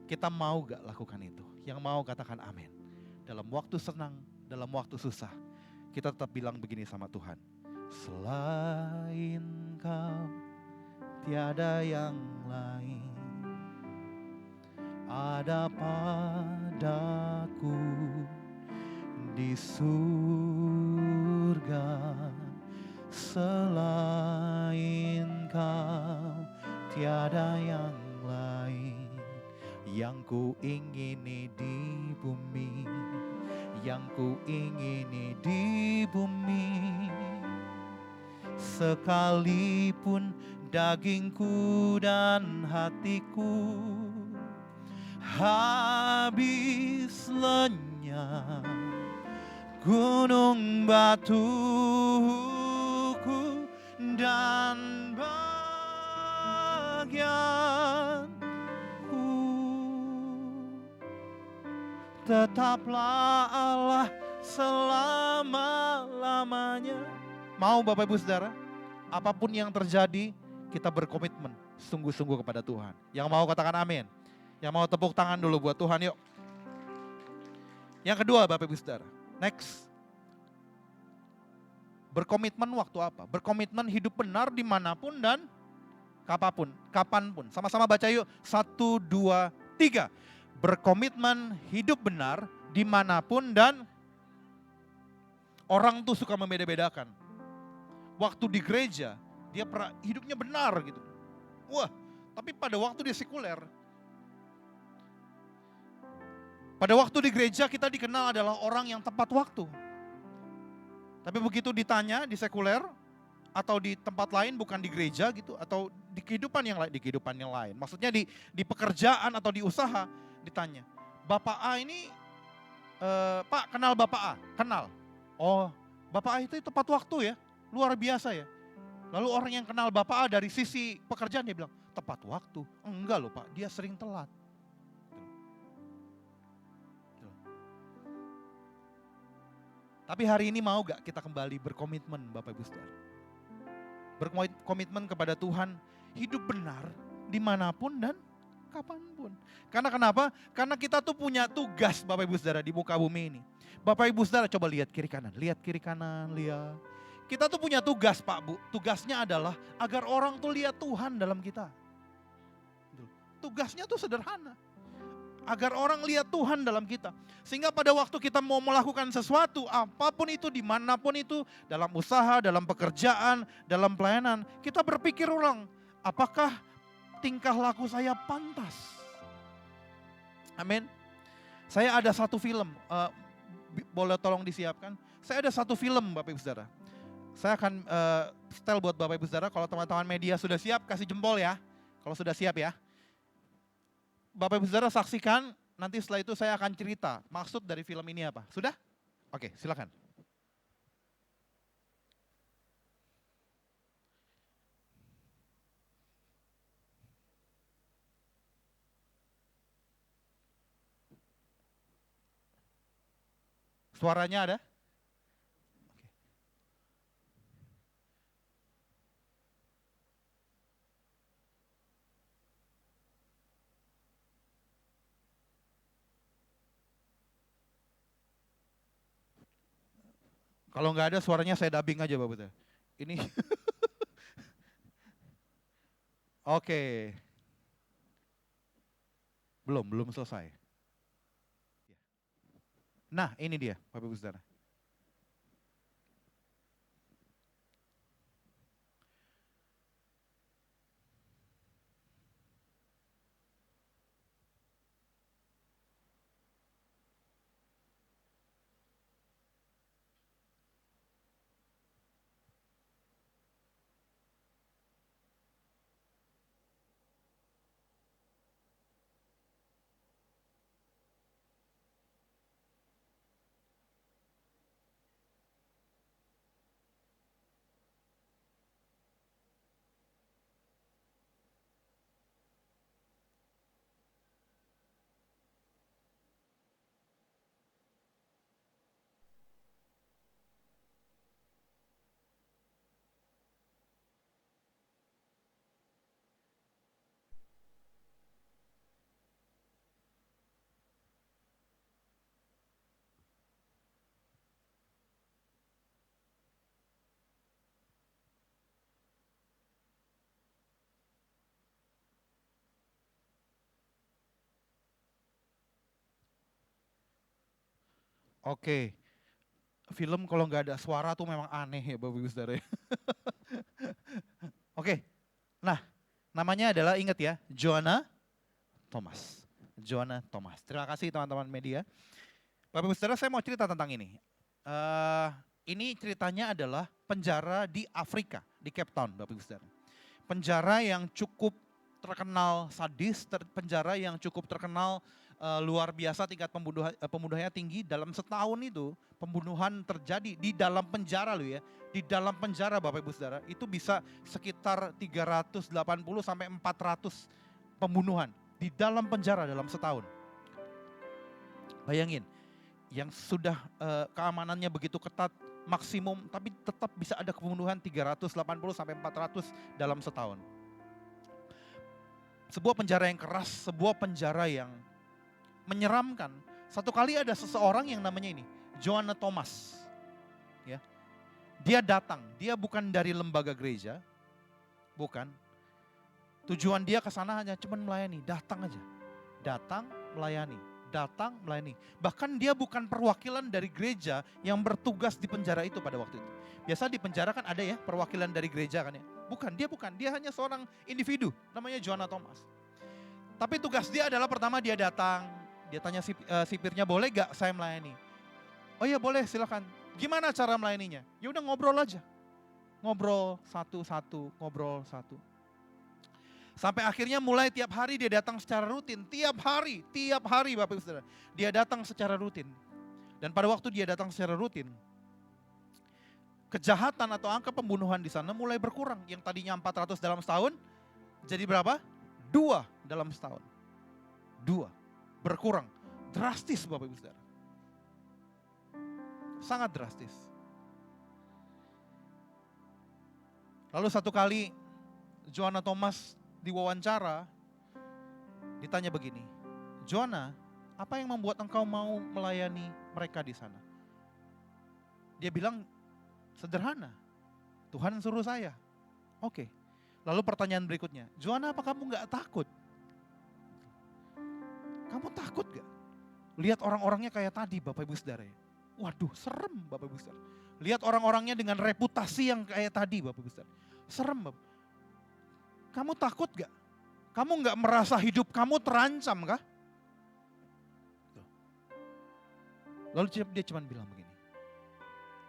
Kita mau gak lakukan itu? Yang mau katakan amin. Dalam waktu senang, dalam waktu susah, kita tetap bilang begini sama Tuhan. Selain Kau tiada yang lain ada padaku di surga. Selain Kau tiada yang lain yang ku ingini di bumi, yang ku ingini di bumi. Sekalipun dagingku dan hatiku habis lenyap, gunung batuku dan bagianku, tetaplah Allah selama-lamanya. Mau Bapak Ibu Saudara, apapun yang terjadi, kita berkomitmen sungguh-sungguh kepada Tuhan. Yang mau katakan amin. Yang mau tepuk tangan dulu buat Tuhan, yuk. Yang kedua Bapak Ibu Saudara, next. Berkomitmen waktu apa? Berkomitmen hidup benar dimanapun dan kapanpun. Sama-sama baca yuk, 1, 2, 3. Berkomitmen hidup benar dimanapun dan orang tuh suka membeda-bedakan. Waktu di gereja, dia hidupnya benar gitu. Wah, tapi pada waktu dia sekuler. Pada waktu di gereja kita dikenal adalah orang yang tepat waktu. Tapi begitu ditanya di sekuler, atau di tempat lain bukan di gereja gitu, atau di kehidupan yang lain. Maksudnya di pekerjaan atau di usaha ditanya, Bapak A ini, Pak kenal Bapak A? Kenal. Oh, Bapak A itu tepat waktu ya. Luar biasa ya. Lalu orang yang kenal Bapak A dari sisi pekerjaan dia bilang, tepat waktu. Enggak loh Pak, dia sering telat. Tapi hari ini mau gak kita kembali berkomitmen Bapak Ibu Saudara? Berkomitmen kepada Tuhan, hidup benar dimanapun dan kapanpun. Karena kenapa? Karena kita tuh punya tugas Bapak Ibu Saudara di muka bumi ini. Bapak Ibu Saudara coba lihat kiri kanan, lihat. Kita tuh punya tugas Pak Bu, tugasnya adalah agar orang tuh lihat Tuhan dalam kita. Tugasnya tuh sederhana, agar orang lihat Tuhan dalam kita. Sehingga pada waktu kita mau melakukan sesuatu, apapun itu, dimanapun itu, dalam usaha, dalam pekerjaan, dalam pelayanan, kita berpikir ulang, apakah tingkah laku saya pantas? Amin. Saya ada satu film, boleh tolong disiapkan. Saya ada satu film Bapak Ibu Saudara. Saya akan setel buat Bapak Ibu Saudara, kalau teman-teman media sudah siap, kasih jempol ya. Kalau sudah siap ya. Bapak Ibu Saudara saksikan, nanti setelah itu saya akan cerita maksud dari film ini apa. Sudah? Oke, silakan. Suaranya ada? Kalau nggak ada suaranya saya dubbing aja Bapak. Ini oke. Belum selesai. Nah, ini dia Bapak Ibu Saudara. Oke, film kalau nggak ada suara tuh memang aneh ya Bapak Ibu Saudara ya. Oke, nah namanya adalah ingat ya, Joanna Thomas. Joanna Thomas. Terima kasih teman-teman media. Bapak Ibu Saudara, saya mau cerita tentang ini. Ini ceritanya adalah penjara di Afrika, di Cape Town Bapak Ibu Saudara. Penjara yang cukup terkenal sadis, penjara yang cukup terkenal luar biasa, tingkat pembunuhannya tinggi. Dalam setahun itu pembunuhan terjadi di dalam penjara loh ya. Di dalam penjara Bapak Ibu Saudara itu bisa sekitar 380 sampai 400 pembunuhan di dalam penjara dalam setahun. Bayangin, yang sudah keamanannya begitu ketat maksimum, tapi tetap bisa ada pembunuhan 380 sampai 400 dalam setahun. Sebuah penjara yang keras, sebuah penjara yang menyeramkan. Satu kali ada seseorang yang namanya ini, Joanna Thomas. Ya. Dia datang, dia bukan dari lembaga gereja, bukan. Tujuan dia ke sana hanya cuma melayani, datang aja. Datang, melayani, datang, melayani. Bahkan dia bukan perwakilan dari gereja yang bertugas di penjara itu pada waktu itu. Biasa di penjara kan ada ya perwakilan dari gereja kan ya. Bukan, dia hanya seorang individu, namanya Joanna Thomas. Tapi tugas dia adalah pertama dia datang, dia tanya sipirnya, boleh gak saya melayani? Oh iya boleh, silakan. Gimana cara melayaninya? Ya udah ngobrol aja. Ngobrol satu-satu, ngobrol satu. Sampai akhirnya mulai tiap hari dia datang secara rutin. Tiap hari Bapak Ibu Saudara. Dia datang secara rutin. Dan pada waktu dia datang secara rutin, kejahatan atau angka pembunuhan di sana mulai berkurang. Yang tadinya 400 dalam setahun, jadi berapa? 2 dalam setahun. 2. Berkurang. Drastis Bapak Ibu Saudara. Sangat drastis. Lalu satu kali Joanna Thomas diwawancara, ditanya begini, Joanna, apa yang membuat engkau mau melayani mereka di sana? Dia bilang, sederhana, Tuhan suruh saya. Oke. Lalu pertanyaan berikutnya, Joanna, apa kamu gak takut? Kamu takut gak? Lihat orang-orangnya kayak tadi Bapak Ibu Saudara. Waduh, serem Bapak Ibu Saudara. Lihat orang-orangnya dengan reputasi yang kayak tadi Bapak Ibu Saudara. Serem Bapak. Kamu takut gak? Kamu gak merasa hidup kamu terancam kah? Lalu dia cuma bilang begini,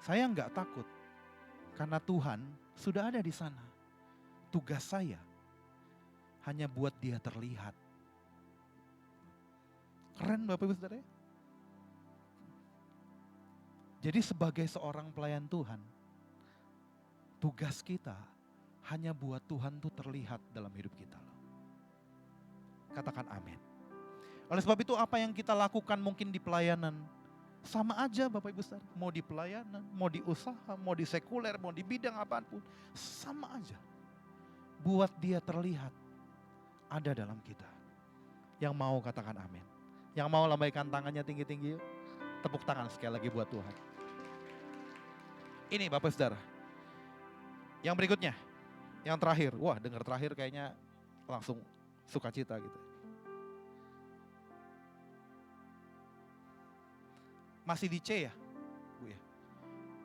saya gak takut karena Tuhan sudah ada di sana. Tugas saya hanya buat dia terlihat. Keren Bapak Ibu Saudara. Jadi sebagai seorang pelayan Tuhan, tugas kita hanya buat Tuhan tuh terlihat dalam hidup kita. Katakan amin. Oleh sebab itu apa yang kita lakukan mungkin di pelayanan, sama aja Bapak Ibu Saudara. Mau di pelayanan, mau di usaha, mau di sekuler, mau di bidang apapun, sama aja. Buat dia terlihat ada dalam kita. Yang mau katakan amin. Yang mau lambaikan tangannya tinggi-tinggi, tepuk tangan sekali lagi buat Tuhan. Ini Bapak Saudara. Yang berikutnya, yang terakhir. Wah, dengar terakhir kayaknya langsung sukacita gitu. Masih di C ya, Bu ya.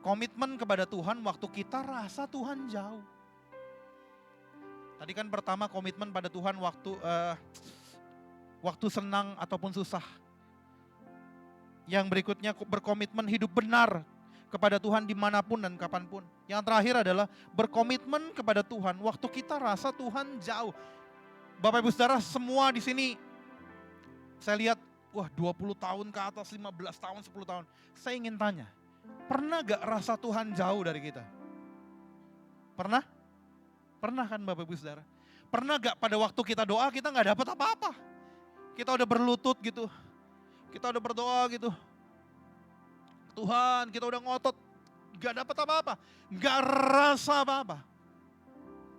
Komitmen kepada Tuhan waktu kita rasa Tuhan jauh. Tadi kan pertama komitmen pada Tuhan waktu senang ataupun susah. Yang berikutnya berkomitmen hidup benar kepada Tuhan dimanapun dan kapanpun. Yang terakhir adalah berkomitmen kepada Tuhan waktu kita rasa Tuhan jauh. Bapak Ibu Saudara semua di sini, saya lihat, wah 20 tahun ke atas, 15 tahun, 10 tahun. Saya ingin tanya, pernah gak rasa Tuhan jauh dari kita? Pernah? Pernah kan Bapak Ibu Saudara? Pernah gak pada waktu kita doa kita gak dapat apa-apa? Kita udah berlutut gitu, kita udah berdoa gitu. Tuhan, kita udah ngotot, gak dapat apa-apa, gak rasa apa-apa.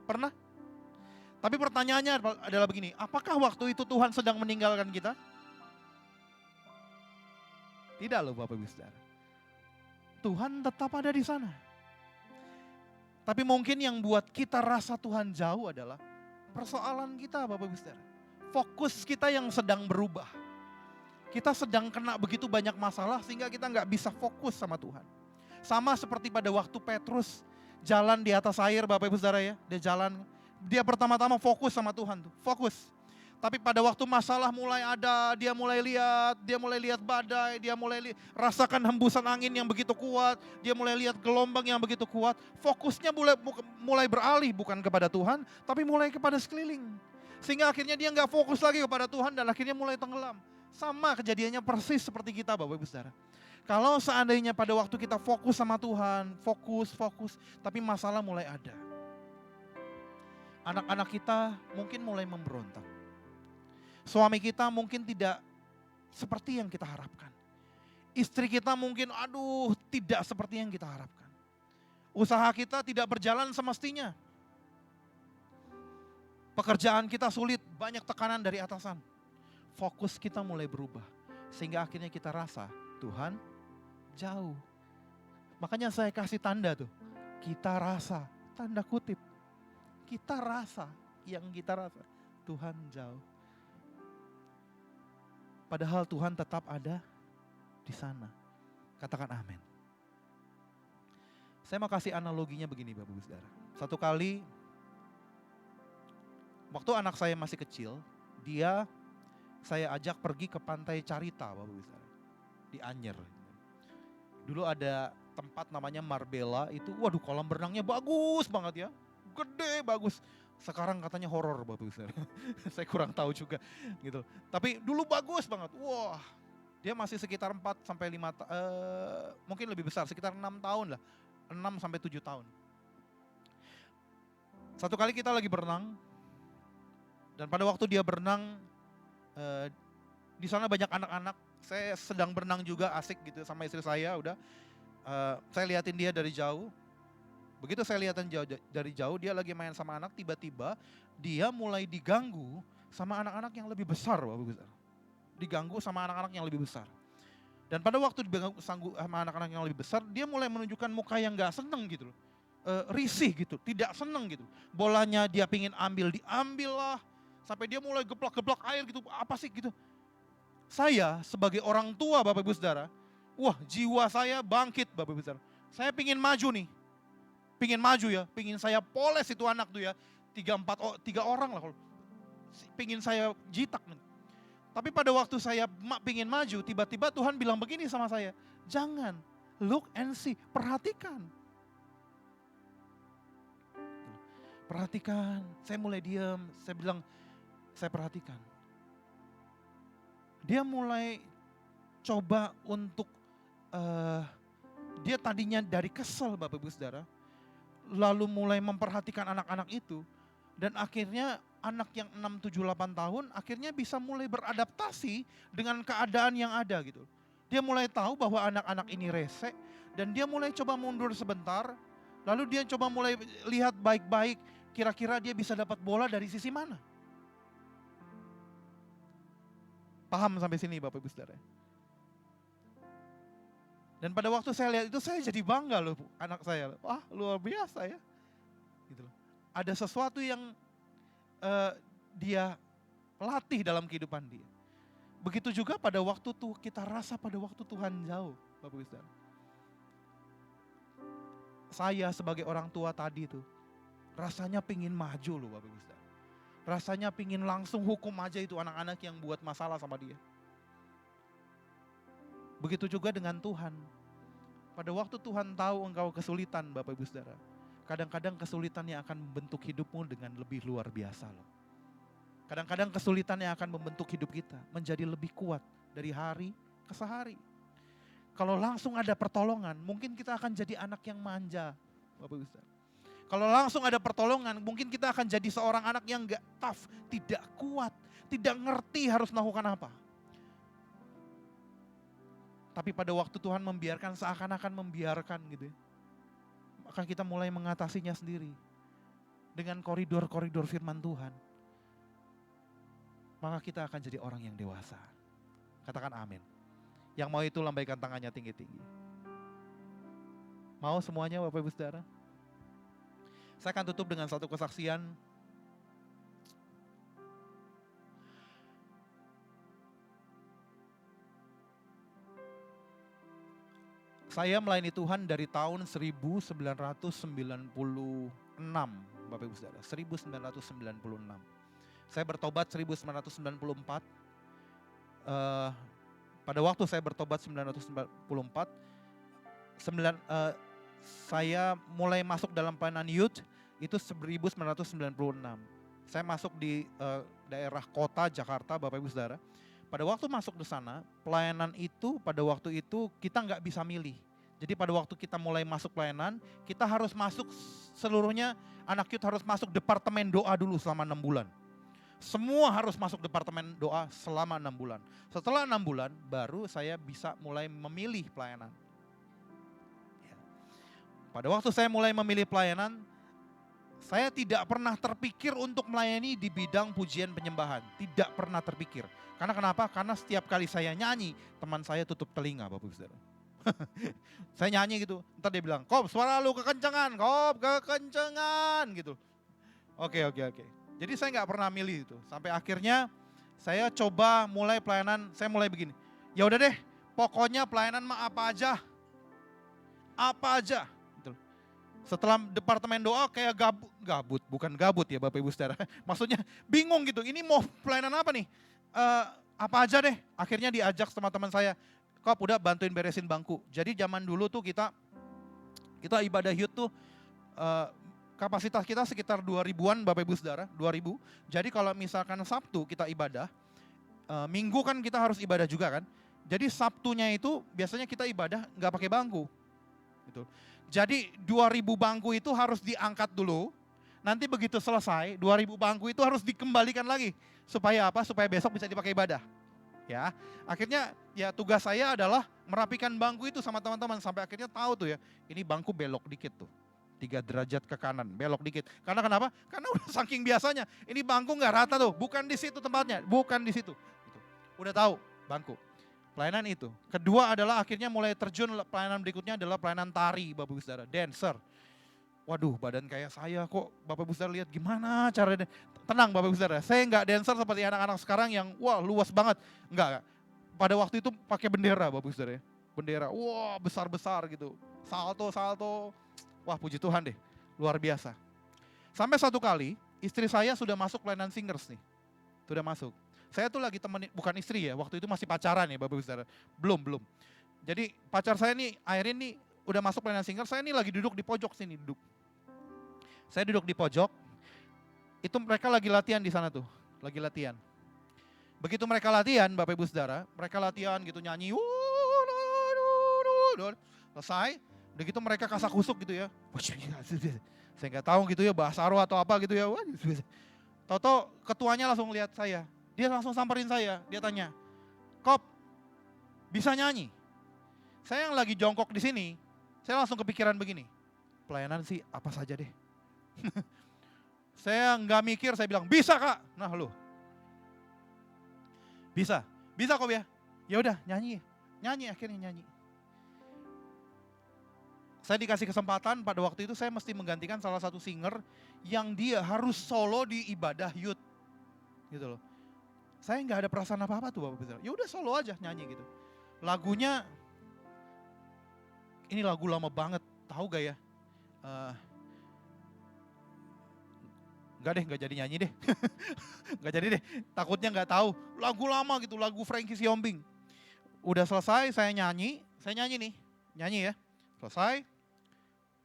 Pernah? Tapi pertanyaannya adalah begini, apakah waktu itu Tuhan sedang meninggalkan kita? Tidak loh Bapak Ibu Saudara. Tuhan tetap ada di sana. Tapi mungkin yang buat kita rasa Tuhan jauh adalah persoalan kita Bapak Ibu Saudara. Fokus kita yang sedang berubah. Kita sedang kena begitu banyak masalah sehingga kita nggak bisa fokus sama Tuhan. Sama seperti pada waktu Petrus jalan di atas air, Bapak Ibu Saudara ya. Dia pertama-tama fokus sama Tuhan tuh, fokus. Tapi pada waktu masalah mulai ada, dia mulai lihat badai, dia mulai rasakan hembusan angin yang begitu kuat, dia mulai lihat gelombang yang begitu kuat. Fokusnya mulai beralih bukan kepada Tuhan, tapi mulai kepada sekeliling. Sehingga akhirnya dia nggak fokus lagi kepada Tuhan dan akhirnya mulai tenggelam. Sama kejadiannya persis seperti kita, Bapak Ibu Saudara. Kalau seandainya pada waktu kita fokus sama Tuhan, fokus, tapi masalah mulai ada. Anak-anak kita mungkin mulai memberontak. Suami kita mungkin tidak seperti yang kita harapkan. Istri kita mungkin tidak seperti yang kita harapkan. Usaha kita tidak berjalan semestinya. Pekerjaan kita sulit, banyak tekanan dari atasan. Fokus kita mulai berubah. Sehingga akhirnya kita rasa Tuhan jauh. Makanya saya kasih tanda tuh. Kita rasa, tanda kutip. Kita rasa, Tuhan jauh. Padahal Tuhan tetap ada di sana. Katakan amin. Saya mau kasih analoginya begini Bapak Ibu Saudara. Satu kali, waktu anak saya masih kecil, saya ajak pergi ke pantai Carita Bapak Ibu Saudara. Di Anyer. Dulu ada tempat namanya Marbella, itu kolam berenangnya bagus banget ya. Gede, bagus. Sekarang katanya horor Bapak Ibu Saudara. Saya kurang tahu juga gitu. Tapi dulu bagus banget. Wah, dia masih sekitar 4 sampai 5 mungkin lebih besar, sekitar 6 tahun lah. 6 sampai 7 tahun. Satu kali kita lagi berenang. Dan pada waktu dia berenang di sana banyak anak-anak. Saya sedang berenang juga, asik gitu sama istri saya udah. Saya liatin dia dari jauh. Begitu saya lihatin dari jauh, dia lagi main sama anak, tiba-tiba dia mulai diganggu sama anak-anak yang lebih besar, Bapak Ibu. Diganggu sama anak-anak yang lebih besar. Dan pada waktu diganggu sama anak-anak yang lebih besar, dia mulai menunjukkan muka yang gak seneng gitu loh. Risih gitu, tidak seneng gitu. Bolanya dia pingin diambil lah. Sampai dia mulai geplak-geplak air gitu, apa sih gitu. Saya sebagai orang tua Bapak Ibu Saudara, jiwa saya bangkit Bapak Ibu Saudara. Saya pingin maju nih. Pingin saya poles itu anak tuh ya, 3 orang lah, pingin saya jitak. Tapi pada waktu saya pingin maju, tiba-tiba Tuhan bilang begini sama saya, jangan, look and see, perhatikan. Perhatikan, saya mulai diam, saya bilang, saya perhatikan. Dia mulai coba untuk, dia tadinya dari kesel Bapak Ibu Saudara, lalu mulai memperhatikan anak-anak itu, dan akhirnya anak yang 6, 7, 8 tahun akhirnya bisa mulai beradaptasi dengan keadaan yang ada gitu. Dia mulai tahu bahwa anak-anak ini rese, dan dia mulai coba mundur sebentar, lalu dia coba mulai lihat baik-baik, kira-kira dia bisa dapat bola dari sisi mana. Paham sampai sini Bapak Ibu Saudara? Dan pada waktu saya lihat itu saya jadi bangga loh anak saya. Wah luar biasa ya. Gitu loh. Ada sesuatu yang dia latih dalam kehidupan dia. Begitu juga pada waktu kita rasa pada waktu Tuhan jauh. Bapak Ibu Saudara. Saya sebagai orang tua tadi tuh rasanya pingin maju loh Bapak Ibu Saudara. Rasanya pingin langsung hukum aja itu anak-anak yang buat masalah sama dia. Begitu juga dengan Tuhan. Pada waktu Tuhan tahu engkau kesulitan Bapak Ibu Saudara. Kadang-kadang kesulitan yang akan membentuk hidupmu dengan lebih luar biasa loh. Kadang-kadang kesulitan yang akan membentuk hidup kita menjadi lebih kuat dari hari ke sehari. Kalau langsung ada pertolongan, mungkin kita akan jadi anak yang manja Bapak Ibu Saudara. Kalau langsung ada pertolongan, mungkin kita akan jadi seorang anak yang gak tough, tidak kuat, tidak ngerti harus melakukan apa. Tapi pada waktu Tuhan membiarkan, seakan-akan membiarkan gitu ya. Maka kita mulai mengatasinya sendiri. Dengan koridor-koridor firman Tuhan. Maka kita akan jadi orang yang dewasa. Katakan amin. Yang mau itu lambaikan tangannya tinggi-tinggi. Mau semuanya Bapak Ibu Saudara? Saya akan tutup dengan satu kesaksian. Saya melayani Tuhan dari tahun 1996, Bapak Ibu Saudara, 1996. Saya bertobat 1994. Pada waktu saya bertobat 1994, saya mulai masuk dalam pelayanan youth itu 1996. Saya masuk di daerah kota Jakarta, Bapak Ibu Saudara. Pada waktu masuk di sana, pelayanan itu pada waktu itu kita nggak bisa milih. Jadi pada waktu kita mulai masuk pelayanan, kita harus masuk seluruhnya, anak youth harus masuk departemen doa dulu selama 6 bulan. Semua harus masuk departemen doa selama 6 bulan. Setelah 6 bulan, baru saya bisa mulai memilih pelayanan. Ya. Pada waktu saya mulai memilih pelayanan, saya tidak pernah terpikir untuk melayani di bidang pujian penyembahan. Tidak pernah terpikir. Karena kenapa? Karena setiap kali saya nyanyi, teman saya tutup telinga, Bapak Ibu Saudara. Saya nyanyi gitu, ntar dia bilang, "Kop, suara lu kekencengan, Kop, kekencengan," gitu. Oke. Jadi saya nggak pernah milih itu. Sampai akhirnya saya coba mulai pelayanan, saya mulai begini. Ya udah deh, pokoknya pelayanan mah apa aja. Gitu. Setelah departemen doa kayak bukan gabut ya Bapak Ibu Saudara. Maksudnya bingung gitu, ini mau pelayanan apa nih? Apa aja deh. Akhirnya diajak sama teman saya, "Kop, udah bantuin beresin bangku." Jadi zaman dulu tuh kita ibadah youth tuh kapasitas kita sekitar 2000-an Bapak Ibu Saudara, 2000. Jadi kalau misalkan Sabtu kita ibadah, Minggu kan kita harus ibadah juga kan. Jadi Sabtunya itu biasanya kita ibadah nggak pakai bangku. Gitu. Jadi 2000 bangku itu harus diangkat dulu. Nanti begitu selesai, 2000 bangku itu harus dikembalikan lagi. Supaya apa? Supaya besok bisa dipakai ibadah. Ya, akhirnya ya tugas saya adalah merapikan bangku itu sama teman-teman. Sampai akhirnya tahu tuh ya, ini bangku belok dikit tuh. 3 derajat ke kanan, belok dikit. Karena kenapa? Karena udah saking biasanya. Ini bangku nggak rata tuh, bukan di situ tempatnya, bukan di situ. Gitu. Udah tahu bangku. Pelayanan itu. Kedua adalah akhirnya mulai terjun pelayanan berikutnya adalah pelayanan tari, Bapak Ibu Saudara, dancer. Waduh, badan kayak saya kok, Bapak Ibu Saudara lihat gimana caranya. Tenang Bapak Ibu Saudara, saya nggak dancer seperti anak-anak sekarang yang wah luas banget. Enggak. Pada waktu itu pakai bendera Bapak Ibu Saudara ya. Bendera, wah besar-besar gitu. Salto. Wah puji Tuhan deh, luar biasa. Sampai satu kali, istri saya sudah masuk pelayanan singers nih. Sudah masuk. Saya tuh lagi temenin, bukan istri ya, waktu itu masih pacaran ya Bapak Ibu Saudara. Belum. Jadi pacar saya nih, akhirnya nih udah masuk pelayanan singers, saya nih lagi duduk di pojok sini, Saya duduk di pojok, itu mereka lagi latihan di sana tuh, lagi latihan. Begitu mereka latihan, Bapak Ibu Saudara, mereka latihan gitu nyanyi, selesai. Udah gitu mereka kasak kusuk gitu ya. Saya nggak tahu gitu ya bahasa roh atau apa gitu ya. Toto ketuanya langsung lihat saya. Dia langsung samperin saya. Dia tanya, "Kop, bisa nyanyi?" Saya yang lagi jongkok di sini, saya langsung kepikiran begini. Pelayanan sih apa saja deh. Saya nggak mikir, saya bilang, "Bisa Kak." Nah lu. Bisa Kop ya. Ya udah nyanyi akhirnya nyanyi. Saya dikasih kesempatan pada waktu itu saya mesti menggantikan salah satu singer yang dia harus solo di ibadah youth. Gitu loh. Saya nggak ada perasaan apa-apa tuh Bapak Ibu. Ya udah solo aja nyanyi gitu. Lagunya ini lagu lama banget, tahu gak ya? Enggak jadi nyanyi deh. Enggak jadi deh, takutnya nggak tahu. Lagu lama gitu, lagu Frankie Siombing. Udah selesai saya nyanyi nih, nyanyi ya. Selesai.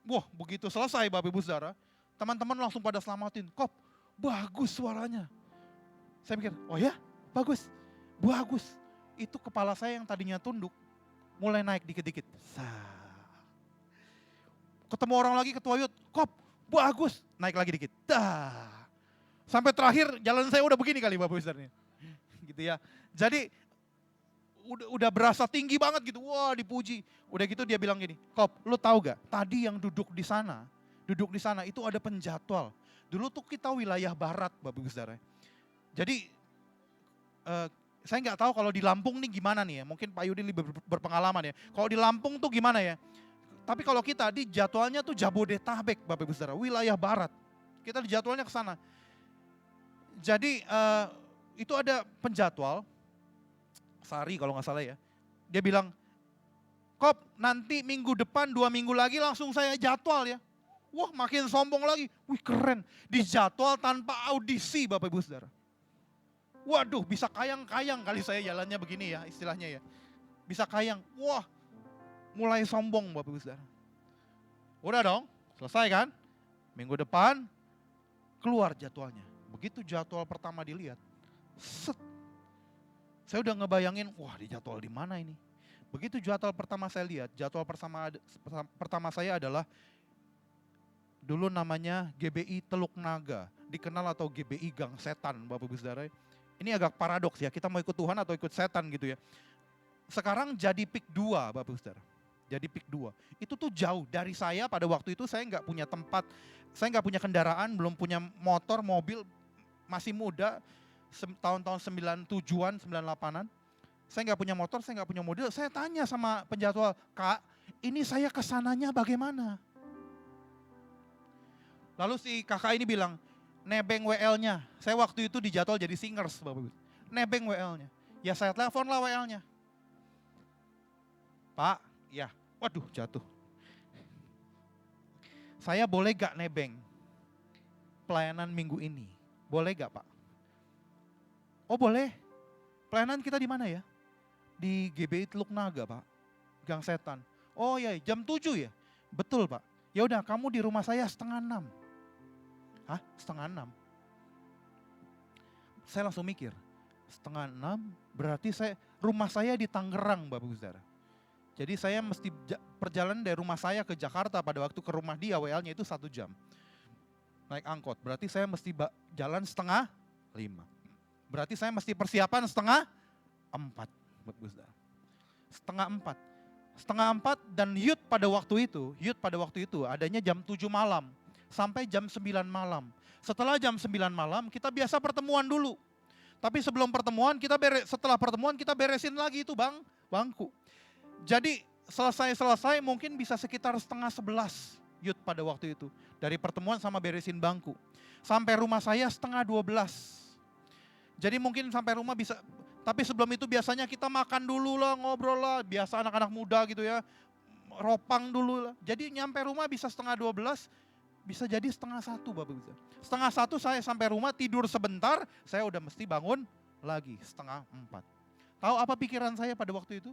Wah, begitu selesai Bapak Ibu Saudara, teman-teman langsung pada selamatin. "Kop, bagus suaranya." Saya mikir, oh ya, bagus. Itu kepala saya yang tadinya tunduk, mulai naik dikit-dikit. Ketemu orang lagi ketua youth, "Kop, bagus." Naik lagi dikit. Sampai terakhir jalan saya udah begini kali Bapak Ibu Saudara. Gitu ya. Jadi udah berasa tinggi banget gitu, wah dipuji. Udah gitu dia bilang gini, "Kop, lu tahu gak, tadi yang duduk di sana itu ada penjadwal. Dulu tuh kita wilayah barat Bapak Ibu Saudara. Jadi saya nggak tahu kalau di Lampung nih gimana nih ya, mungkin Pak Yudi lebih berpengalaman ya. Kalau di Lampung tuh gimana ya, tapi kalau kita di jadwalnya tuh Jabodetabek Bapak Ibu Saudara, wilayah barat. Kita di jadwalnya ke sana. Jadi itu ada penjadwal, Sari kalau nggak salah ya. Dia bilang, Kop, nanti minggu depan 2 minggu lagi langsung saya jadwal ya. Wah, makin sombong lagi. Wih, keren. Dijadwal tanpa audisi Bapak Ibu Saudara. Waduh, bisa kayang-kayang kali saya jalannya begini ya istilahnya ya. Bisa kayang. Wah, mulai sombong Bapak Ibu Saudara. Udah dong, selesai kan? Minggu depan keluar jadwalnya. Begitu jadwal pertama dilihat, set. Saya udah ngebayangin, wah di jadwal di mana ini? Begitu jadwal pertama saya lihat, jadwal pertama saya adalah dulu namanya GBI Teluk Naga, dikenal atau GBI Gang Setan Bapak Ibu Saudara. Ini agak paradoks ya, kita mau ikut Tuhan atau ikut setan gitu ya. Sekarang jadi PIK 2 Bapak Ibu Saudara. Jadi PIK 2. Itu tuh jauh dari saya pada waktu itu saya nggak punya tempat, saya nggak punya kendaraan, belum punya motor, mobil, masih muda, tahun-tahun 97-an, 98-an. Saya nggak punya motor, saya nggak punya mobil, saya tanya sama penjadwal, Kak, ini saya kesananya bagaimana? Lalu si kakak ini bilang, nebeng WL-nya. Saya waktu itu dijadwal jadi singers, Bapak Ibu. Nebeng WL-nya. Ya saya telepon lah WL-nya. Pak, ya, waduh jatuh. Saya boleh gak nebeng pelayanan minggu ini? Boleh gak Pak? Oh boleh. Pelayanan kita di mana ya? Di GBI Teluk Naga Pak. Gang Setan. Oh iya, jam 7 ya? Betul Pak. Ya udah, kamu di rumah saya 5:30. Hah? 5:30? Saya langsung mikir, 5:30 berarti rumah saya di Tangerang Bapak Ibu Saudara. Jadi saya mesti perjalanan dari rumah saya ke Jakarta pada waktu ke rumah dia WL-nya itu 1 jam. Naik angkot, berarti saya mesti jalan 4:30. Berarti saya mesti persiapan 3:30 Bapak Ibu Saudara. 3:30. 3:30 dan youth pada waktu itu adanya jam 7 malam sampai jam 9 malam. Setelah jam 9 malam kita biasa pertemuan dulu. Tapi sebelum pertemuan setelah pertemuan kita beresin lagi itu bangku. Jadi selesai mungkin bisa sekitar 10:30 youth pada waktu itu. Dari pertemuan sama beresin bangku. Sampai rumah saya 11:30. Jadi mungkin sampai rumah bisa, tapi sebelum itu biasanya kita makan dulu lah, ngobrol lah. Biasa anak-anak muda gitu ya, ropang dulu lah. Jadi nyampe rumah bisa 11:30, bisa jadi 12:30 Bapak Ibu. 12:30 saya sampai rumah, tidur sebentar, saya udah mesti bangun lagi 3:30. Tahu apa pikiran saya pada waktu itu?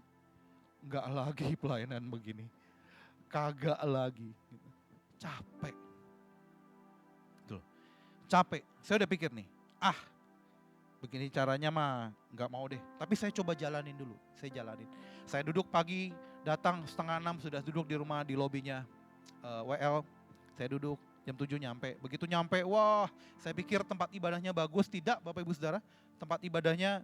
Enggak lagi pelayanan begini. Kagak lagi. Capek. Betul. Capek. Saya udah pikir nih, begini caranya mah nggak mau deh. Tapi saya coba jalanin dulu. Saya jalanin. Saya duduk pagi, datang 5:30 sudah duduk di rumah di lobinya WL. Saya duduk jam 7 nyampe. Begitu nyampe, wah saya pikir tempat ibadahnya bagus. Tidak Bapak Ibu Saudara. Tempat ibadahnya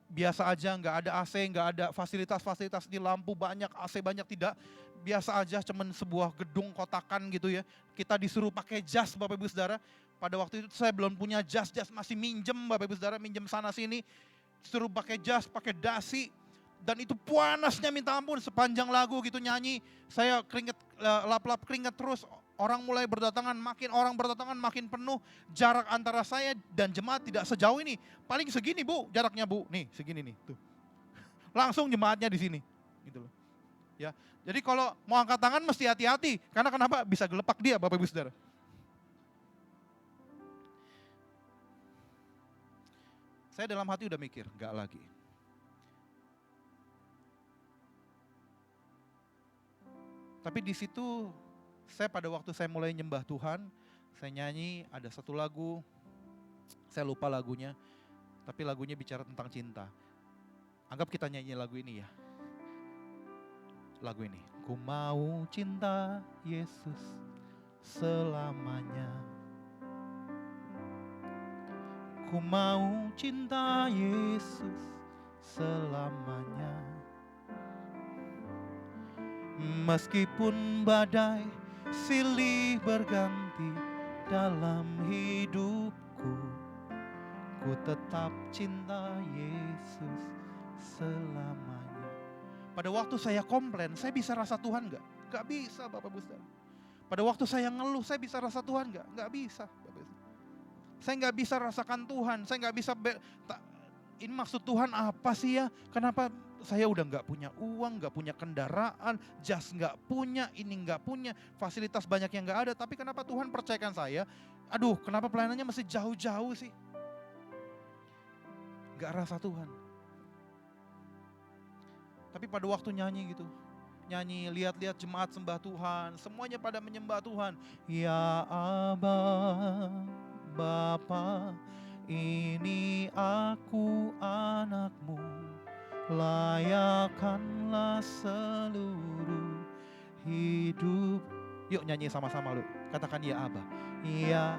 biasa aja, nggak ada AC, nggak ada fasilitas-fasilitas di lampu banyak, AC banyak, tidak. Biasa aja, cuman sebuah gedung kotakan gitu ya. Kita disuruh pakai jas Bapak Ibu Saudara. Pada waktu itu saya belum punya jas masih minjem Bapak Ibu Saudara, minjem sana sini. Suruh pakai jas, pakai dasi. Dan itu panasnya minta ampun, sepanjang lagu gitu nyanyi. Saya lap-lap keringet terus. Orang mulai berdatangan, makin penuh. Jarak antara saya dan jemaat tidak sejauh ini. Paling segini Bu, jaraknya Bu. Nih, segini nih. Tuh. Langsung jemaatnya di sini. Gitu loh. Ya. Jadi kalau mau angkat tangan mesti hati-hati. Karena kenapa? Bisa gelepak dia Bapak Ibu Saudara. Saya dalam hati udah mikir, enggak lagi. Tapi di situ saya pada waktu saya mulai nyembah Tuhan, saya nyanyi ada satu lagu, saya lupa lagunya, tapi lagunya bicara tentang cinta. Anggap kita nyanyi lagu ini ya. Lagu ini. Ku mau cinta Yesus selamanya. Ku mau cinta Yesus selamanya. Meskipun badai silih berganti dalam hidupku, ku tetap cinta Yesus selamanya. Pada waktu saya komplain, saya bisa rasa Tuhan enggak? Enggak bisa Bapak Ibu Saudara. Pada waktu saya ngeluh, saya bisa rasa Tuhan enggak? Enggak bisa Bapak Ibu. Saya enggak bisa rasakan Tuhan, saya enggak bisa, ini maksud Tuhan apa sih ya? Kenapa Saya udah nggak punya uang, nggak punya kendaraan, jas nggak punya, ini nggak punya, fasilitas banyak yang nggak ada. Tapi kenapa Tuhan percayakan saya? Aduh, kenapa pelayanannya masih jauh-jauh sih? Nggak rasa Tuhan. Tapi pada waktu nyanyi gitu, nyanyi, lihat-lihat jemaat sembah Tuhan, semuanya pada menyembah Tuhan. Ya Aba, Bapa, ini aku anakmu. Layakkanlah seluruh hidup. Yuk nyanyi sama-sama lu. Katakan ya Aba. Ya.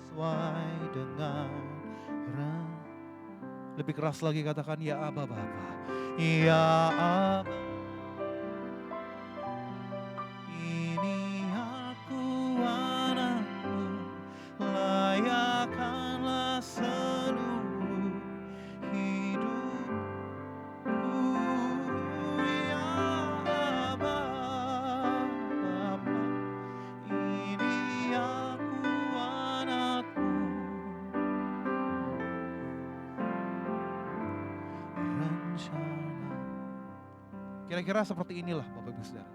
Sesuai dengan lebih keras lagi katakan ya Aba Bapa. Ya Aba. Kira-kira seperti inilah Bapak Ibu Saudara.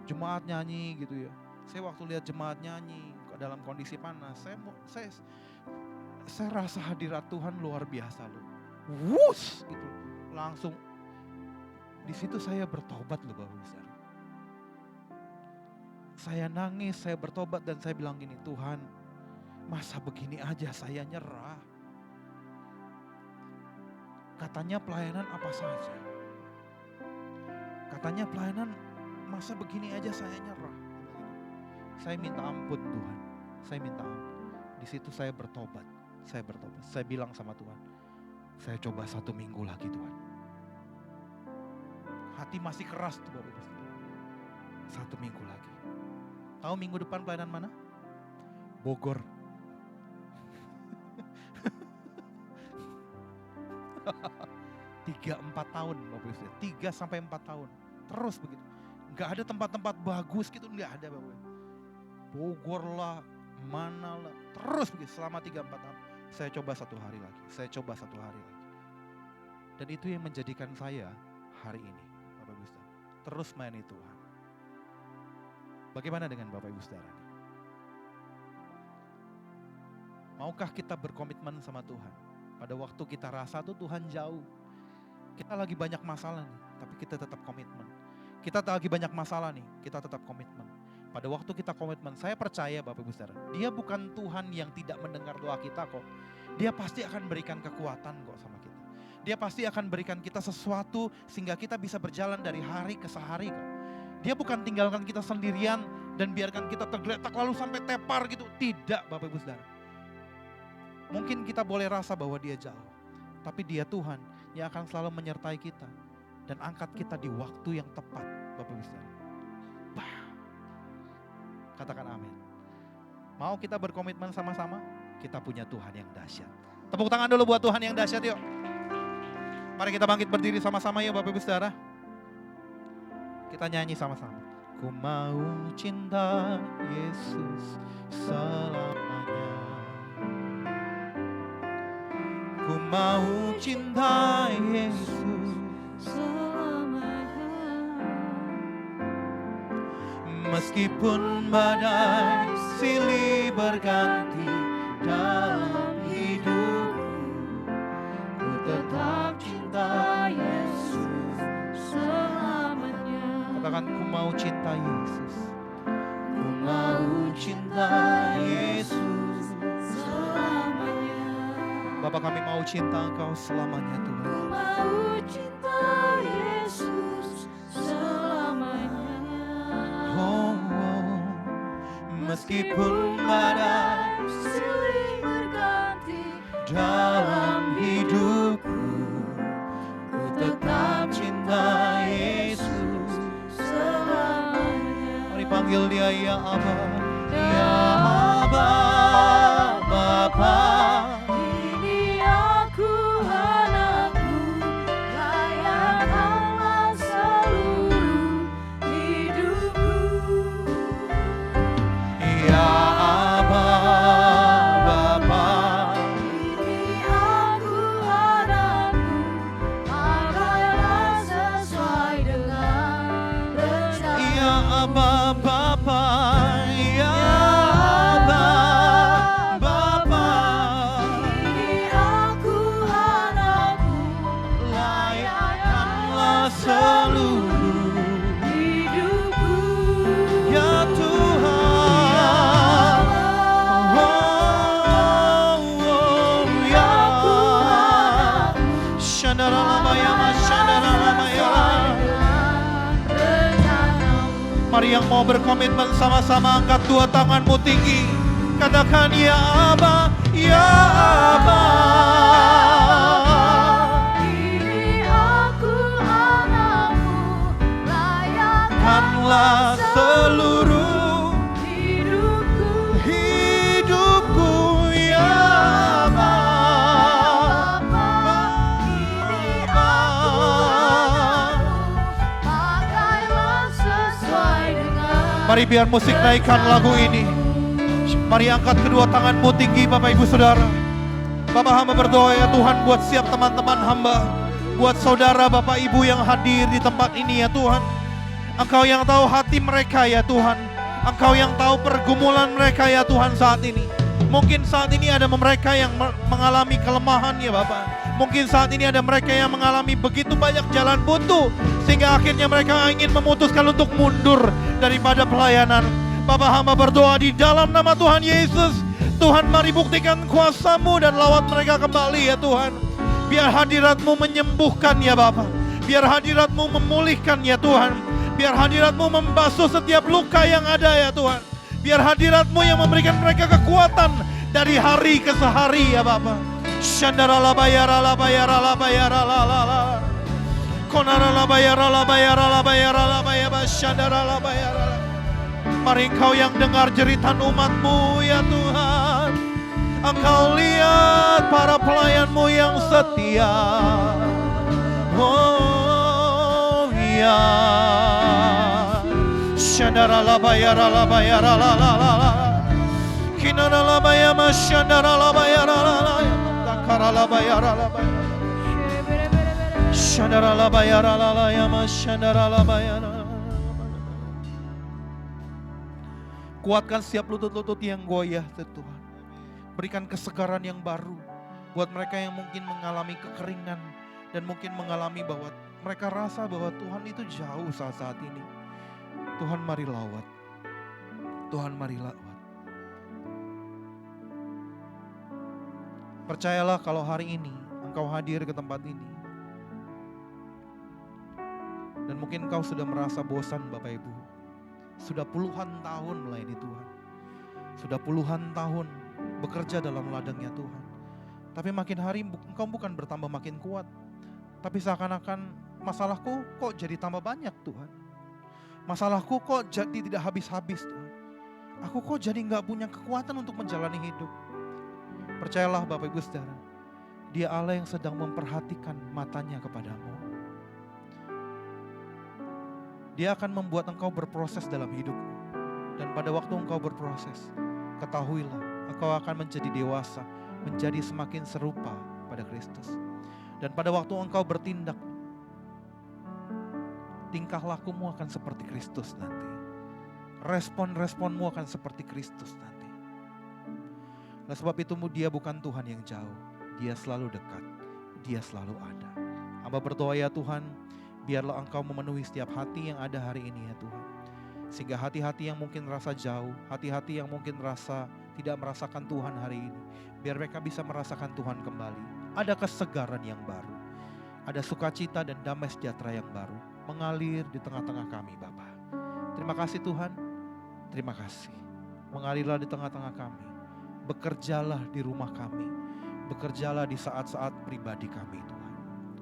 Jemaat nyanyi gitu ya. Saya waktu lihat jemaat nyanyi dalam kondisi panas, saya rasa hadirat Tuhan luar biasa loh. Wush gitu. Langsung di situ saya bertobat loh Bapak Ibu Saudara. Saya nangis, saya bertobat dan saya bilang gini, Tuhan, masa begini aja saya nyerah. Katanya pelayanan apa saja. Katanya pelayanan masa begini aja saya nyerah. Saya minta ampun Tuhan. Saya minta ampun. Di situ saya bertobat. Saya bilang sama Tuhan, saya coba 1 minggu lagi Tuhan. Hati masih keras tuh Bapak Ibu. 1 minggu lagi. Tahu minggu depan pelayanan mana? Bogor. Tiga 4 tahun Bapak Ibu. 3 sampai 4 tahun. Terus begitu. Gak ada tempat-tempat bagus gitu, gak ada Bapak Ibu. Bogor lah, mana lah. Terus begitu selama 3-4 tahun. Saya coba 1 hari lagi. Saya coba 1 hari lagi. Dan itu yang menjadikan saya hari ini Bapak Ibu Saudara. Terus melayani Tuhan. Bagaimana dengan Bapak Ibu Saudara? Maukah kita berkomitmen sama Tuhan? Pada waktu kita rasa tuh Tuhan jauh. Kita lagi banyak masalah nih, tapi kita tetap komitmen. Kita lagi banyak masalah nih, kita tetap komitmen. Pada waktu kita komitmen, saya percaya Bapak Ibu Saudara, Dia bukan Tuhan yang tidak mendengar doa kita kok. Dia pasti akan berikan kekuatan kok sama kita. Dia pasti akan berikan kita sesuatu sehingga kita bisa berjalan dari hari ke sehari kok. Dia bukan tinggalkan kita sendirian dan biarkan kita tergeletak lalu sampai tepar gitu. Tidak Bapak Ibu Saudara. Mungkin kita boleh rasa bahwa Dia jauh, tapi Dia Tuhan yang akan selalu menyertai kita dan angkat kita di waktu yang tepat Bapak Ibu Saudara. Katakan amin. Mau kita berkomitmen sama-sama? Kita punya Tuhan yang dahsyat. Tepuk tangan dulu buat Tuhan yang dahsyat yuk. Mari kita bangkit berdiri sama-sama ya Bapak Ibu Saudara. Kita nyanyi sama-sama. Ku mau cinta Yesus selamanya. Ku mau cinta Yesus selamanya. Meskipun badai silih berganti dalam hidupku, ku tetap cinta Yesus selamanya. Katakan ku mau cinta Yesus. Ku mau cinta Yesus selamanya. Bapa, kami mau cinta Engkau selamanya Tuhan. Ku mau cinta Yesus selamanya. Oh, oh. Meskipun badai silih berganti dalam hidupku, ku tetap cinta Yesus selamanya. Mari panggil Dia ya Aba. Ya Aba, Bapa. Ini aku anakmu, layakkanlah seluruh hidupku. Mari yang mau berkomitmen sama-sama angkat dua tanganmu tinggi. Katakan ya Aba, ya Aba. Ini aku anakmu, layakkanlah Seluruh hidupku ya Aba. ini aku anakmu, pakailah sesuai dengan Mari biar musik naikkan lagu ini. Mari angkat kedua tanganmu tinggi Bapak Ibu Saudara. Bapak hamba berdoa ya Tuhan buat siap teman-teman hamba. Buat saudara Bapak Ibu yang hadir di tempat ini ya Tuhan. Engkau yang tahu hati mereka ya Tuhan. Engkau yang tahu pergumulan mereka ya Tuhan saat ini. Mungkin saat ini ada mereka yang mengalami kelemahan ya Bapak. Mungkin saat ini ada mereka yang mengalami begitu banyak jalan buntu. Sehingga akhirnya mereka ingin memutuskan untuk mundur daripada pelayanan. Bapak hamba berdoa di dalam nama Tuhan Yesus. Tuhan mari buktikan kuasa-Mu dan lawat mereka kembali ya Tuhan. Biar hadirat-Mu menyembuhkan ya Bapak. Biar hadirat-Mu memulihkan ya Tuhan. Biar hadirat-Mu membasuh setiap luka yang ada ya Tuhan. Biar hadirat-Mu yang memberikan mereka kekuatan dari hari ke hari ya Bapak. Shandarala bayara la bayara la bayara la la la. Konara la bayara la bayara la bayara la bayara shandara la bayara la. Mari Engkau yang dengar jeritan umat-Mu ya Tuhan. Engkau lihat para pelayan-Mu yang setia. Oh ya. Shandara la bayara la bayara la la la la. Kinara la bayama shandara la bayara la la. Takara la bayara la bayara. Shandara la bayara la la yama shandara la bayara. Kuatkan setiap lutut-lutut yang goyah Tuhan. Berikan kesegaran yang baru buat mereka yang mungkin mengalami kekeringan dan mungkin mengalami bahwa mereka rasa bahwa Tuhan itu jauh saat-saat ini. Tuhan mari lawat. Tuhan mari lawat. Percayalah kalau hari ini engkau hadir ke tempat ini. Dan mungkin engkau sudah merasa bosan Bapak Ibu. Sudah puluhan tahun melayani Tuhan. Sudah puluhan tahun bekerja dalam ladangnya Tuhan. Tapi makin hari engkau bukan bertambah makin kuat. Tapi seakan-akan masalahku kok jadi tambah banyak Tuhan. Masalahku kok jadi tidak habis-habis Tuhan. Aku kok jadi gak punya kekuatan untuk menjalani hidup. Percayalah Bapak Ibu Saudara. Dia Allah yang sedang memperhatikan matanya kepadamu. Dia akan membuat engkau berproses dalam hidupmu. Dan pada waktu engkau berproses, ketahuilah engkau akan menjadi dewasa, menjadi semakin serupa pada Kristus. Dan pada waktu engkau bertindak, tingkah lakumu akan seperti Kristus nanti. Respon-responmu akan seperti Kristus nanti. Nah, sebab itu dia bukan Tuhan yang jauh. Dia selalu dekat. Dia selalu ada. Hamba berdoa ya Tuhan, biarlah Engkau memenuhi setiap hati yang ada hari ini ya Tuhan. Sehingga hati-hati yang mungkin rasa jauh, hati-hati yang mungkin rasa tidak merasakan Tuhan hari ini, biar mereka bisa merasakan Tuhan kembali. Ada kesegaran yang baru, ada sukacita dan damai sejahtera yang baru mengalir di tengah-tengah kami Bapa. Terima kasih Tuhan, terima kasih. Mengalirlah di tengah-tengah kami, bekerjalah di rumah kami, bekerjalah di saat-saat pribadi kami Tuhan.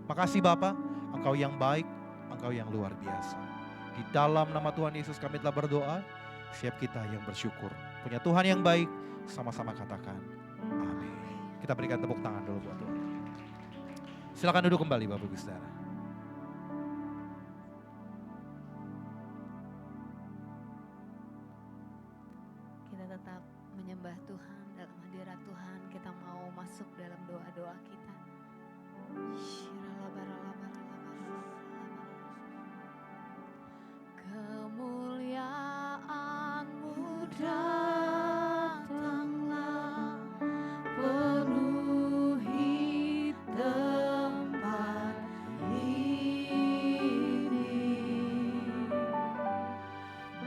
Makasih Bapa, Engkau yang baik, Engkau yang luar biasa. Di dalam nama Tuhan Yesus kami telah berdoa, siap kita yang bersyukur. Punya Tuhan yang baik, sama-sama katakan amin. Kita berikan tepuk tangan dulu buat Tuhan. Silakan duduk kembali Bapak Ibu Saudara. Kita tetap menyembah Tuhan dalam hadirat Tuhan. Kita mau masuk dalam doa-doa kita. kemuliaan-Mu datanglah, penuhi tempat ini,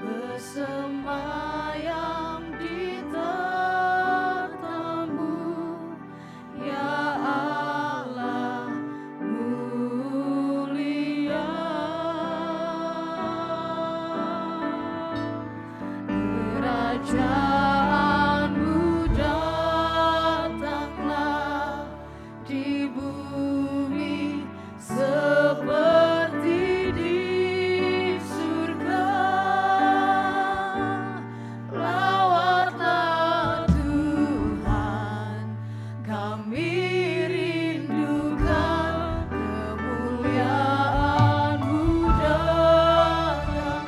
bersemayam di tatamu, ya Allah kami rindukan kemuliaan-Mu datanglah.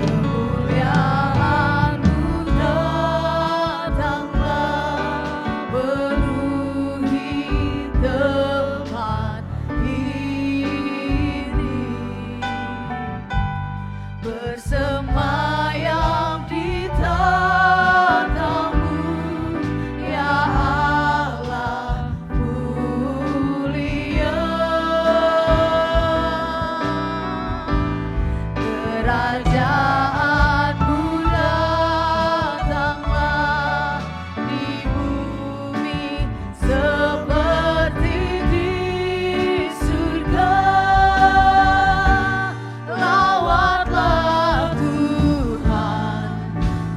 Kemuliaan-Mu datanglah, penuhi tempat ini, bersemayam di tatamu, ya Allah mulia. Kerajaan-Mu datanglah di bumi seperti di surga. Lawatlah Tuhan,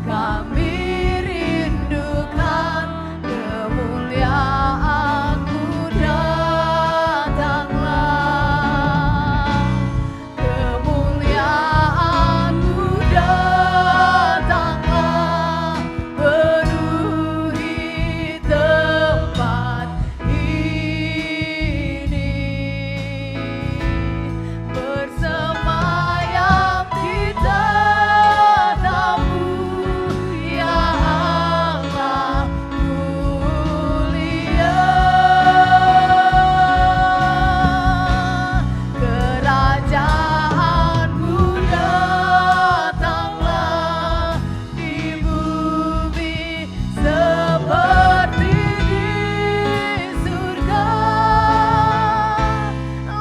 kami rindukan kemuliaan-Mu datanglah. Kemuliaan-Mu datanglah, penuhi tempat ini, bersemayam di tatamu, ya Allah mulia. Kerajaan-Mu datanglah di bumi seperti di surga.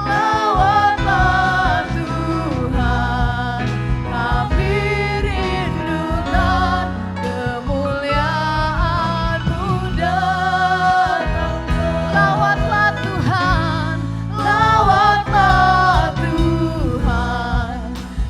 Lawatlah Tuhan, kami rindukan kemuliaan-Mu datanglah. Lawatlah Tuhan, lawatlah Tuhan,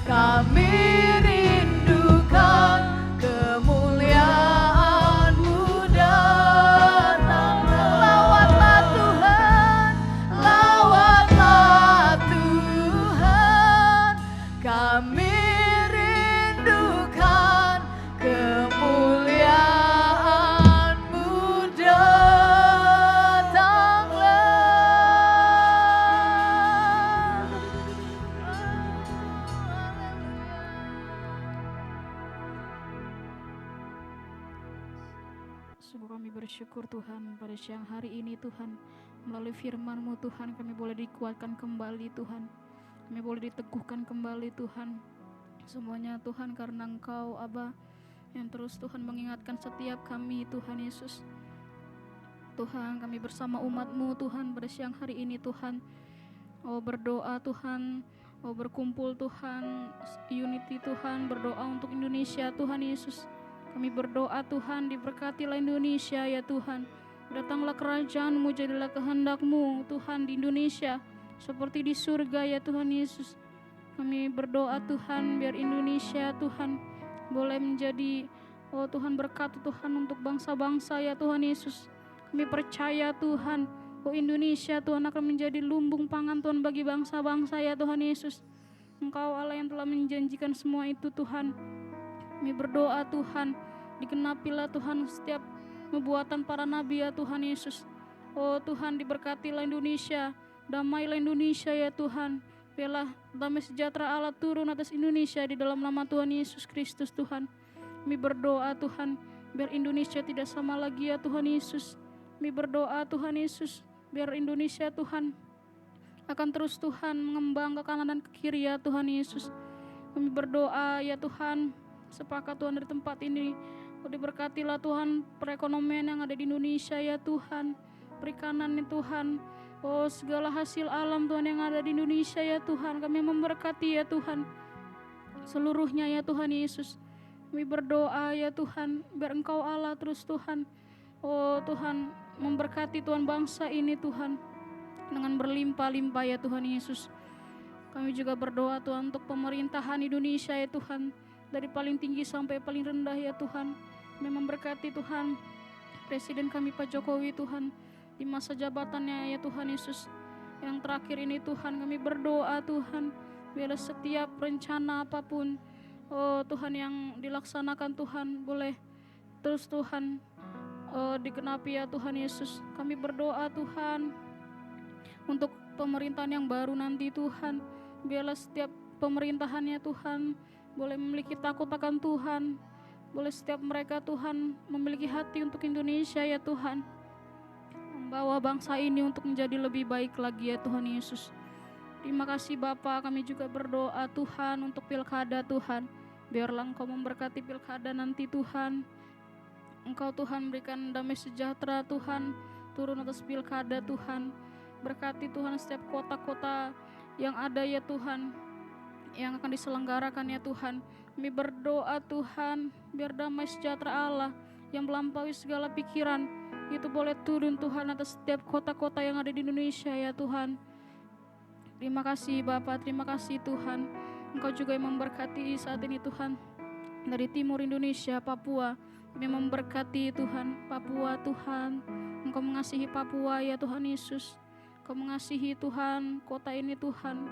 kami rindukan kemuliaan-Mu datanglah. Lawatlah Tuhan, lawatlah Tuhan, kami rindukan kemuliaan-Mu datanglah. Sungguh kami bersyukur Tuhan pada siang hari ini Tuhan, melalui firman-Mu Tuhan kami boleh dikuatkan kembali Tuhan, kami boleh diteguhkan kembali Tuhan. Semuanya Tuhan karena Engkau Aba yang terus Tuhan mengingatkan setiap kami Tuhan Yesus. Tuhan kami bersama umat-Mu Tuhan pada siang hari ini Tuhan, berdoa Tuhan, berkumpul Tuhan, unity Tuhan, berdoa untuk Indonesia Tuhan Yesus. Kami berdoa Tuhan, diberkatilah Indonesia ya Tuhan. Datanglah kerajaan-Mu, jadilah kehendak-Mu Tuhan di Indonesia seperti di surga ya Tuhan Yesus. Kami berdoa Tuhan biar Indonesia Tuhan boleh menjadi Tuhan berkat Tuhan untuk bangsa-bangsa ya Tuhan Yesus. Kami percaya Tuhan Indonesia Tuhan akan menjadi lumbung pangan Tuhan bagi bangsa-bangsa ya Tuhan Yesus. Engkau Allah yang telah menjanjikan semua itu Tuhan. Kami berdoa Tuhan, digenapilah Tuhan setiap nubuatan para nabi ya Tuhan Yesus. Tuhan diberkatilah Indonesia, damailah Indonesia ya Tuhan. Biarlah damai sejahtera Allah turun atas Indonesia di dalam nama Tuhan Yesus Kristus Tuhan. Kami berdoa Tuhan, biar Indonesia tidak sama lagi ya Tuhan Yesus. Kami berdoa Tuhan Yesus, biar Indonesia Tuhan akan terus Tuhan mengembang ke kanan dan ke kiri ya Tuhan Yesus. Kami berdoa ya Tuhan, sepakat Tuhan dari tempat ini, diberkatilah Tuhan perekonomian yang ada di Indonesia ya Tuhan, perikanan ya Tuhan, segala hasil alam Tuhan yang ada di Indonesia ya Tuhan, kami memberkati ya Tuhan seluruhnya ya Tuhan Yesus. Kami berdoa ya Tuhan, biar Engkau Allah terus Tuhan, Tuhan memberkati Tuhan bangsa ini Tuhan dengan berlimpah-limpah ya Tuhan Yesus. Kami juga berdoa Tuhan untuk pemerintahan Indonesia ya Tuhan, dari paling tinggi sampai paling rendah ya Tuhan. Kami memberkati Tuhan Presiden kami Pak Jokowi Tuhan di masa jabatannya ya Tuhan Yesus. Yang terakhir ini Tuhan, kami berdoa Tuhan, biarlah setiap rencana apapun Tuhan yang dilaksanakan Tuhan boleh terus Tuhan digenapi ya Tuhan Yesus. Kami berdoa Tuhan untuk pemerintahan yang baru nanti Tuhan. Biarlah setiap pemerintahannya Tuhan boleh memiliki takut akan Tuhan. Boleh setiap mereka Tuhan memiliki hati untuk Indonesia ya Tuhan. Membawa bangsa ini untuk menjadi lebih baik lagi ya Tuhan Yesus. Terima kasih Bapa, kami juga berdoa Tuhan untuk pilkada Tuhan. Biarlah Engkau memberkati pilkada nanti Tuhan. Engkau Tuhan berikan damai sejahtera Tuhan, turun atas pilkada Tuhan. Berkati Tuhan setiap kota-kota yang ada ya Tuhan, yang akan diselenggarakan ya Tuhan. Kami berdoa Tuhan, biar damai sejahtera Allah yang melampaui segala pikiran itu boleh turun Tuhan atas setiap kota-kota yang ada di Indonesia ya Tuhan. Terima kasih Bapak, terima kasih Tuhan. Engkau juga yang memberkati saat ini Tuhan. Dari timur Indonesia, Papua, kami memberkati Tuhan, Papua Tuhan. Engkau mengasihi Papua ya Tuhan Yesus. Engkau mengasihi Tuhan, kota ini Tuhan.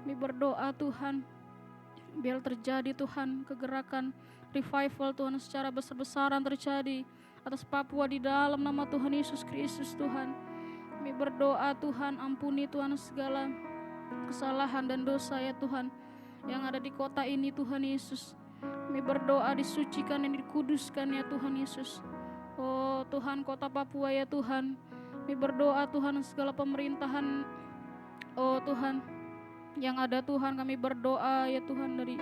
Kami berdoa Tuhan, biar terjadi Tuhan kegerakan revival Tuhan secara besar-besaran terjadi atas Papua di dalam nama Tuhan Yesus Kristus Tuhan. Kami berdoa Tuhan, ampuni Tuhan segala kesalahan dan dosa ya Tuhan yang ada di kota ini Tuhan Yesus. Kami berdoa disucikan dan dikuduskan ya Tuhan Yesus. Oh Tuhan, kota Papua ya Tuhan. Kami berdoa Tuhan segala pemerintahan, oh Tuhan yang ada Tuhan, kami berdoa ya Tuhan dari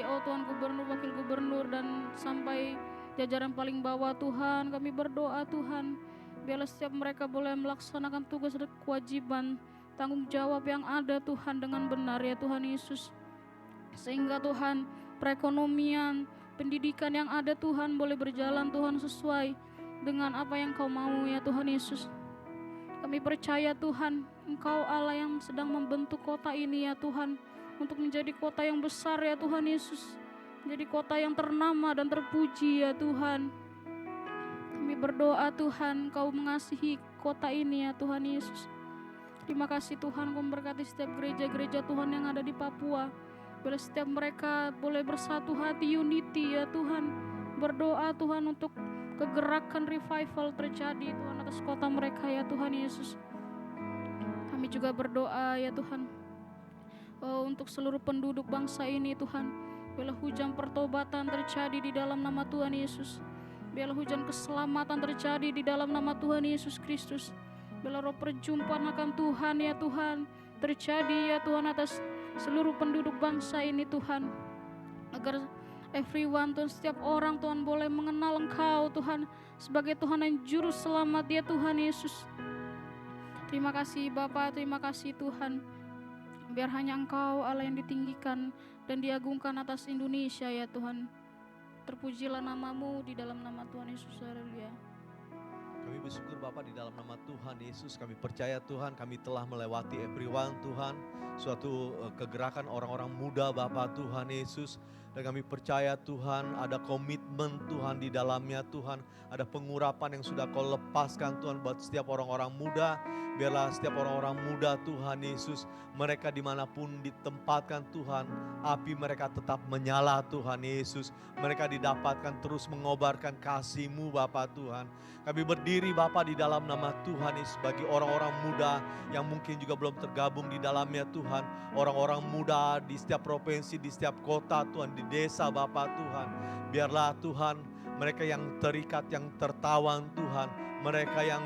oh Tuhan gubernur, wakil gubernur dan sampai jajaran paling bawah Tuhan. Kami berdoa Tuhan, biarlah setiap mereka boleh melaksanakan tugas dan kewajiban tanggung jawab yang ada Tuhan dengan benar ya Tuhan Yesus. Sehingga Tuhan perekonomian, pendidikan yang ada Tuhan boleh berjalan Tuhan sesuai dengan apa yang Kau mau ya Tuhan Yesus. Kami percaya Tuhan, Engkau Allah yang sedang membentuk kota ini ya Tuhan, untuk menjadi kota yang besar ya Tuhan Yesus, menjadi kota yang ternama dan terpuji ya Tuhan. Kami berdoa Tuhan, Kau mengasihi kota ini ya Tuhan Yesus. Terima kasih Tuhan, Kau memberkati setiap gereja-gereja Tuhan yang ada di Papua. Biar setiap mereka boleh bersatu hati, unity ya Tuhan. Berdoa Tuhan untuk kegerakan revival terjadi Tuhan atas kota mereka ya Tuhan Yesus. Kami juga berdoa ya Tuhan, untuk seluruh penduduk bangsa ini Tuhan. Biarlah hujan pertobatan terjadi di dalam nama Tuhan Yesus. Biarlah hujan keselamatan terjadi di dalam nama Tuhan Yesus Kristus. Biarlah roh perjumpaan akan Tuhan ya Tuhan terjadi ya Tuhan atas seluruh penduduk bangsa ini Tuhan. Agar everyone Tuhan, setiap orang Tuhan boleh mengenal Engkau Tuhan sebagai Tuhan dan Juru Selamat ya Tuhan Yesus. Terima kasih Bapa, terima kasih Tuhan. Biar hanya Engkau Allah yang ditinggikan dan diagungkan atas Indonesia ya Tuhan. Terpujilah nama-Mu di dalam nama Tuhan Yesus. Haleluya. Kami bersyukur Bapa di dalam nama Tuhan Yesus. Kami percaya Tuhan kami telah melewati everyone Tuhan. Suatu kegerakan orang-orang muda Bapa Tuhan Yesus. Dan kami percaya Tuhan ada komitmen Tuhan di dalamnya Tuhan. Ada pengurapan yang sudah Kau lepaskan Tuhan buat setiap orang-orang muda. Biarlah setiap orang-orang muda Tuhan Yesus, mereka dimanapun ditempatkan Tuhan, api mereka tetap menyala Tuhan Yesus. Mereka didapatkan terus mengobarkan kasih-Mu Bapa Tuhan. Kami berdiri Bapa di dalam nama Tuhan Yesus bagi orang-orang muda yang mungkin juga belum tergabung di dalamnya Tuhan. Orang-orang muda di setiap provinsi, di setiap kota Tuhan, di desa Bapa Tuhan. Biarlah Tuhan mereka yang terikat, yang tertawan Tuhan. Mereka yang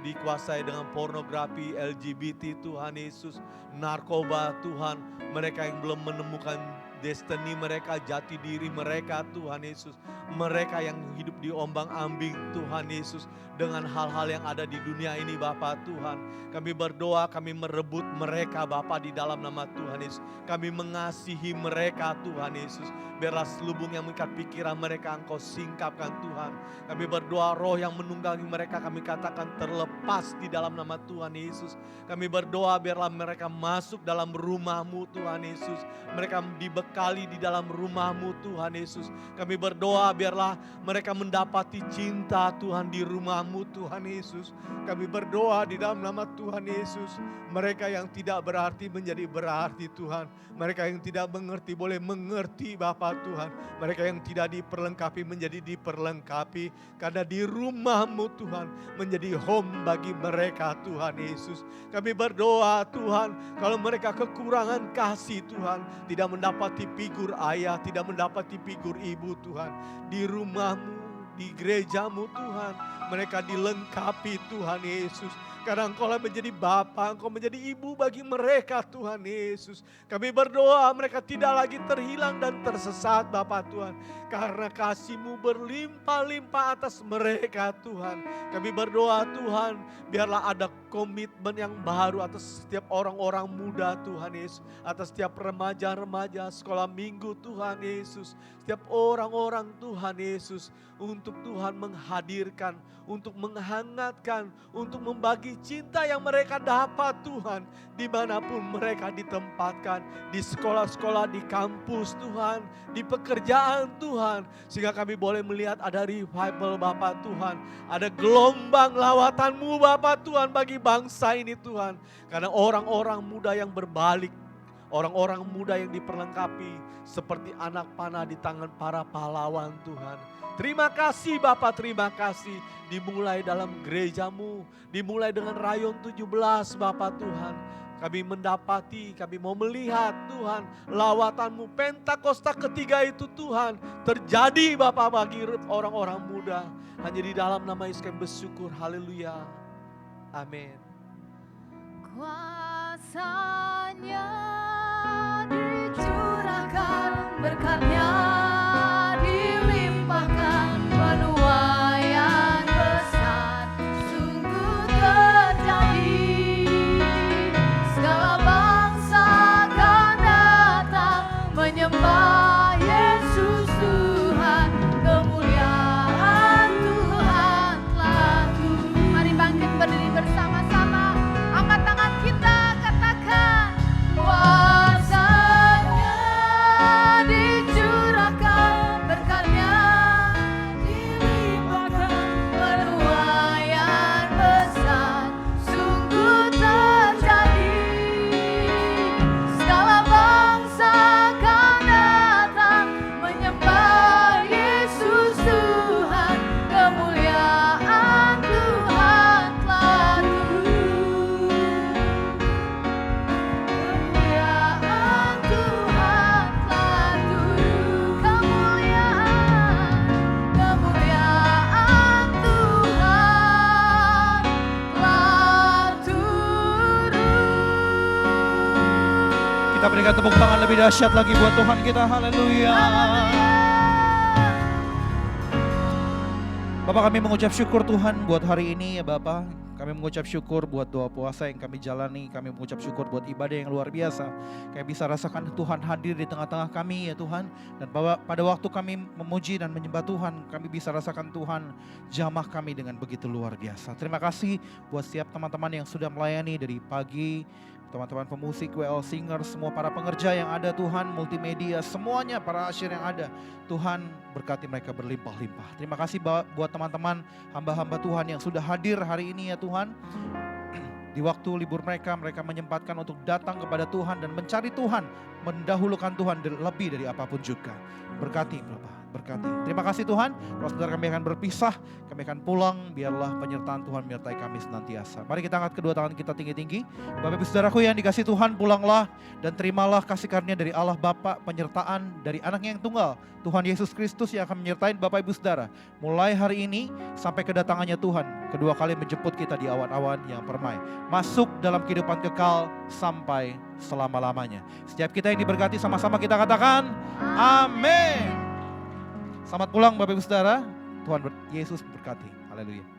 dikuasai dengan pornografi, LGBT Tuhan Yesus, narkoba Tuhan. Mereka yang belum menemukan destiny mereka, jati diri mereka Tuhan Yesus. Mereka yang hidup di ombang-ambing Tuhan Yesus dengan hal-hal yang ada di dunia ini Bapa Tuhan. Kami berdoa, kami merebut mereka Bapa di dalam nama Tuhan Yesus. Kami mengasihi mereka Tuhan Yesus. Biarlah selubung yang mengikat pikiran mereka Engkau singkapkan Tuhan. Kami berdoa roh yang menunggangi mereka kami katakan terlepas di dalam nama Tuhan Yesus. Kami berdoa biarlah mereka masuk dalam rumah-Mu Tuhan Yesus. Mereka dibekali kali di dalam rumah-Mu Tuhan Yesus. Kami berdoa biarlah mereka mendapati cinta Tuhan di rumah-Mu Tuhan Yesus. Kami berdoa di dalam nama Tuhan Yesus. Mereka yang tidak berarti menjadi berarti Tuhan. Mereka yang tidak mengerti boleh mengerti Bapa Tuhan. Mereka yang tidak diperlengkapi menjadi diperlengkapi. Karena di rumah-Mu Tuhan menjadi home bagi mereka Tuhan Yesus. Kami berdoa Tuhan, kalau mereka kekurangan kasih Tuhan, tidak mendapati figur ayah, tidak mendapati figur ibu Tuhan. Di rumah-Mu, di gereja-Mu Tuhan, mereka dilengkapi Tuhan Yesus. Karena Engkau lah menjadi Bapa, Engkau menjadi Ibu bagi mereka Tuhan Yesus. Kami berdoa mereka tidak lagi terhilang dan tersesat Bapa Tuhan. Karena kasih-Mu berlimpah-limpah atas mereka Tuhan. Kami berdoa Tuhan, biarlah ada komitmen yang baru atas setiap orang-orang muda Tuhan Yesus. Atas setiap remaja-remaja sekolah minggu Tuhan Yesus. Setiap orang-orang Tuhan Yesus. Untuk Tuhan menghadirkan, untuk menghangatkan, untuk membagi cinta yang mereka dapat Tuhan. Dimanapun mereka ditempatkan, di sekolah-sekolah, di kampus Tuhan, di pekerjaan Tuhan. Sehingga kami boleh melihat ada revival Bapak Tuhan. Ada gelombang lawatan-Mu Bapak Tuhan bagi bangsa ini Tuhan. Karena orang-orang muda yang berbalik, orang-orang muda yang diperlengkapi seperti anak panah di tangan para pahlawan Tuhan. Terima kasih Bapak, terima kasih. Dimulai dalam gereja-Mu, dimulai dengan rayon 17 Bapak Tuhan. Kami mendapati, kami mau melihat Tuhan, lawatan-Mu Pentakosta ketiga itu Tuhan terjadi Bapak bagi orang-orang muda. Hanya di dalam nama Yesus kami bersyukur, haleluya. Amin. Kuasanya dicurahkan, berkatnya dilimpahkan, penuaian besar sungguh terjadi. Segala bangsa akan datang menyembah Yesus Tuhan, kemuliaan Tuhan telah turun. Mari bangkit berdiri bersama-sama, angkat tangan kita, katakan kuasanya dicurahkan, berkatnya dilimpahkan, penuaian besar sungguh terjadi. Segala bangsa akan datang menyembah Yesus Tuhan, kemuliaan Tuhan telah turun. Kemuliaan Tuhan telah turun. Kemuliaan Tuhan telah turun. Kita berikan tepuk tangan lebih dahsyat lagi buat Tuhan kita, haleluya. Bapak, kami mengucap syukur Tuhan buat hari ini ya Bapak. Kami mengucap syukur buat doa puasa yang kami jalani. Kami mengucap syukur buat ibadah yang luar biasa. Kami bisa rasakan Tuhan hadir di tengah-tengah kami ya Tuhan. Dan pada waktu kami memuji dan menyembah Tuhan, kami bisa rasakan Tuhan jamah kami dengan begitu luar biasa. Terima kasih buat setiap teman-teman yang sudah melayani dari pagi, teman-teman pemusik, WL Singer, semua para pengerja yang ada Tuhan, multimedia, semuanya para asyir yang ada. Tuhan berkati mereka berlimpah-limpah. Terima kasih buat teman-teman hamba-hamba Tuhan yang sudah hadir hari ini ya Tuhan. Di waktu libur mereka menyempatkan untuk datang kepada Tuhan dan mencari Tuhan, mendahulukan Tuhan lebih dari apapun juga. Berkati Bapak, berkati. Terima kasih Tuhan. Kalau saudara kami akan berpisah, kami akan pulang, biarlah penyertaan Tuhan menyertai kami senantiasa. Mari kita angkat kedua tangan kita tinggi-tinggi. Bapak Ibu Saudaraku yang dikasih Tuhan, pulanglah dan terimalah kasih karunia dari Allah Bapa, penyertaan dari anaknya yang tunggal, Tuhan Yesus Kristus yang akan menyertai Bapak Ibu Saudara. Mulai hari ini sampai kedatangannya Tuhan, kedua kali menjemput kita di awan-awan yang permai. Masuk dalam kehidupan kekal sampai selama-lamanya. Setiap kita yang diberkati sama-sama kita katakan, amin. Selamat pulang Bapak Ibu Saudara, Tuhan Yesus berkati. Haleluya.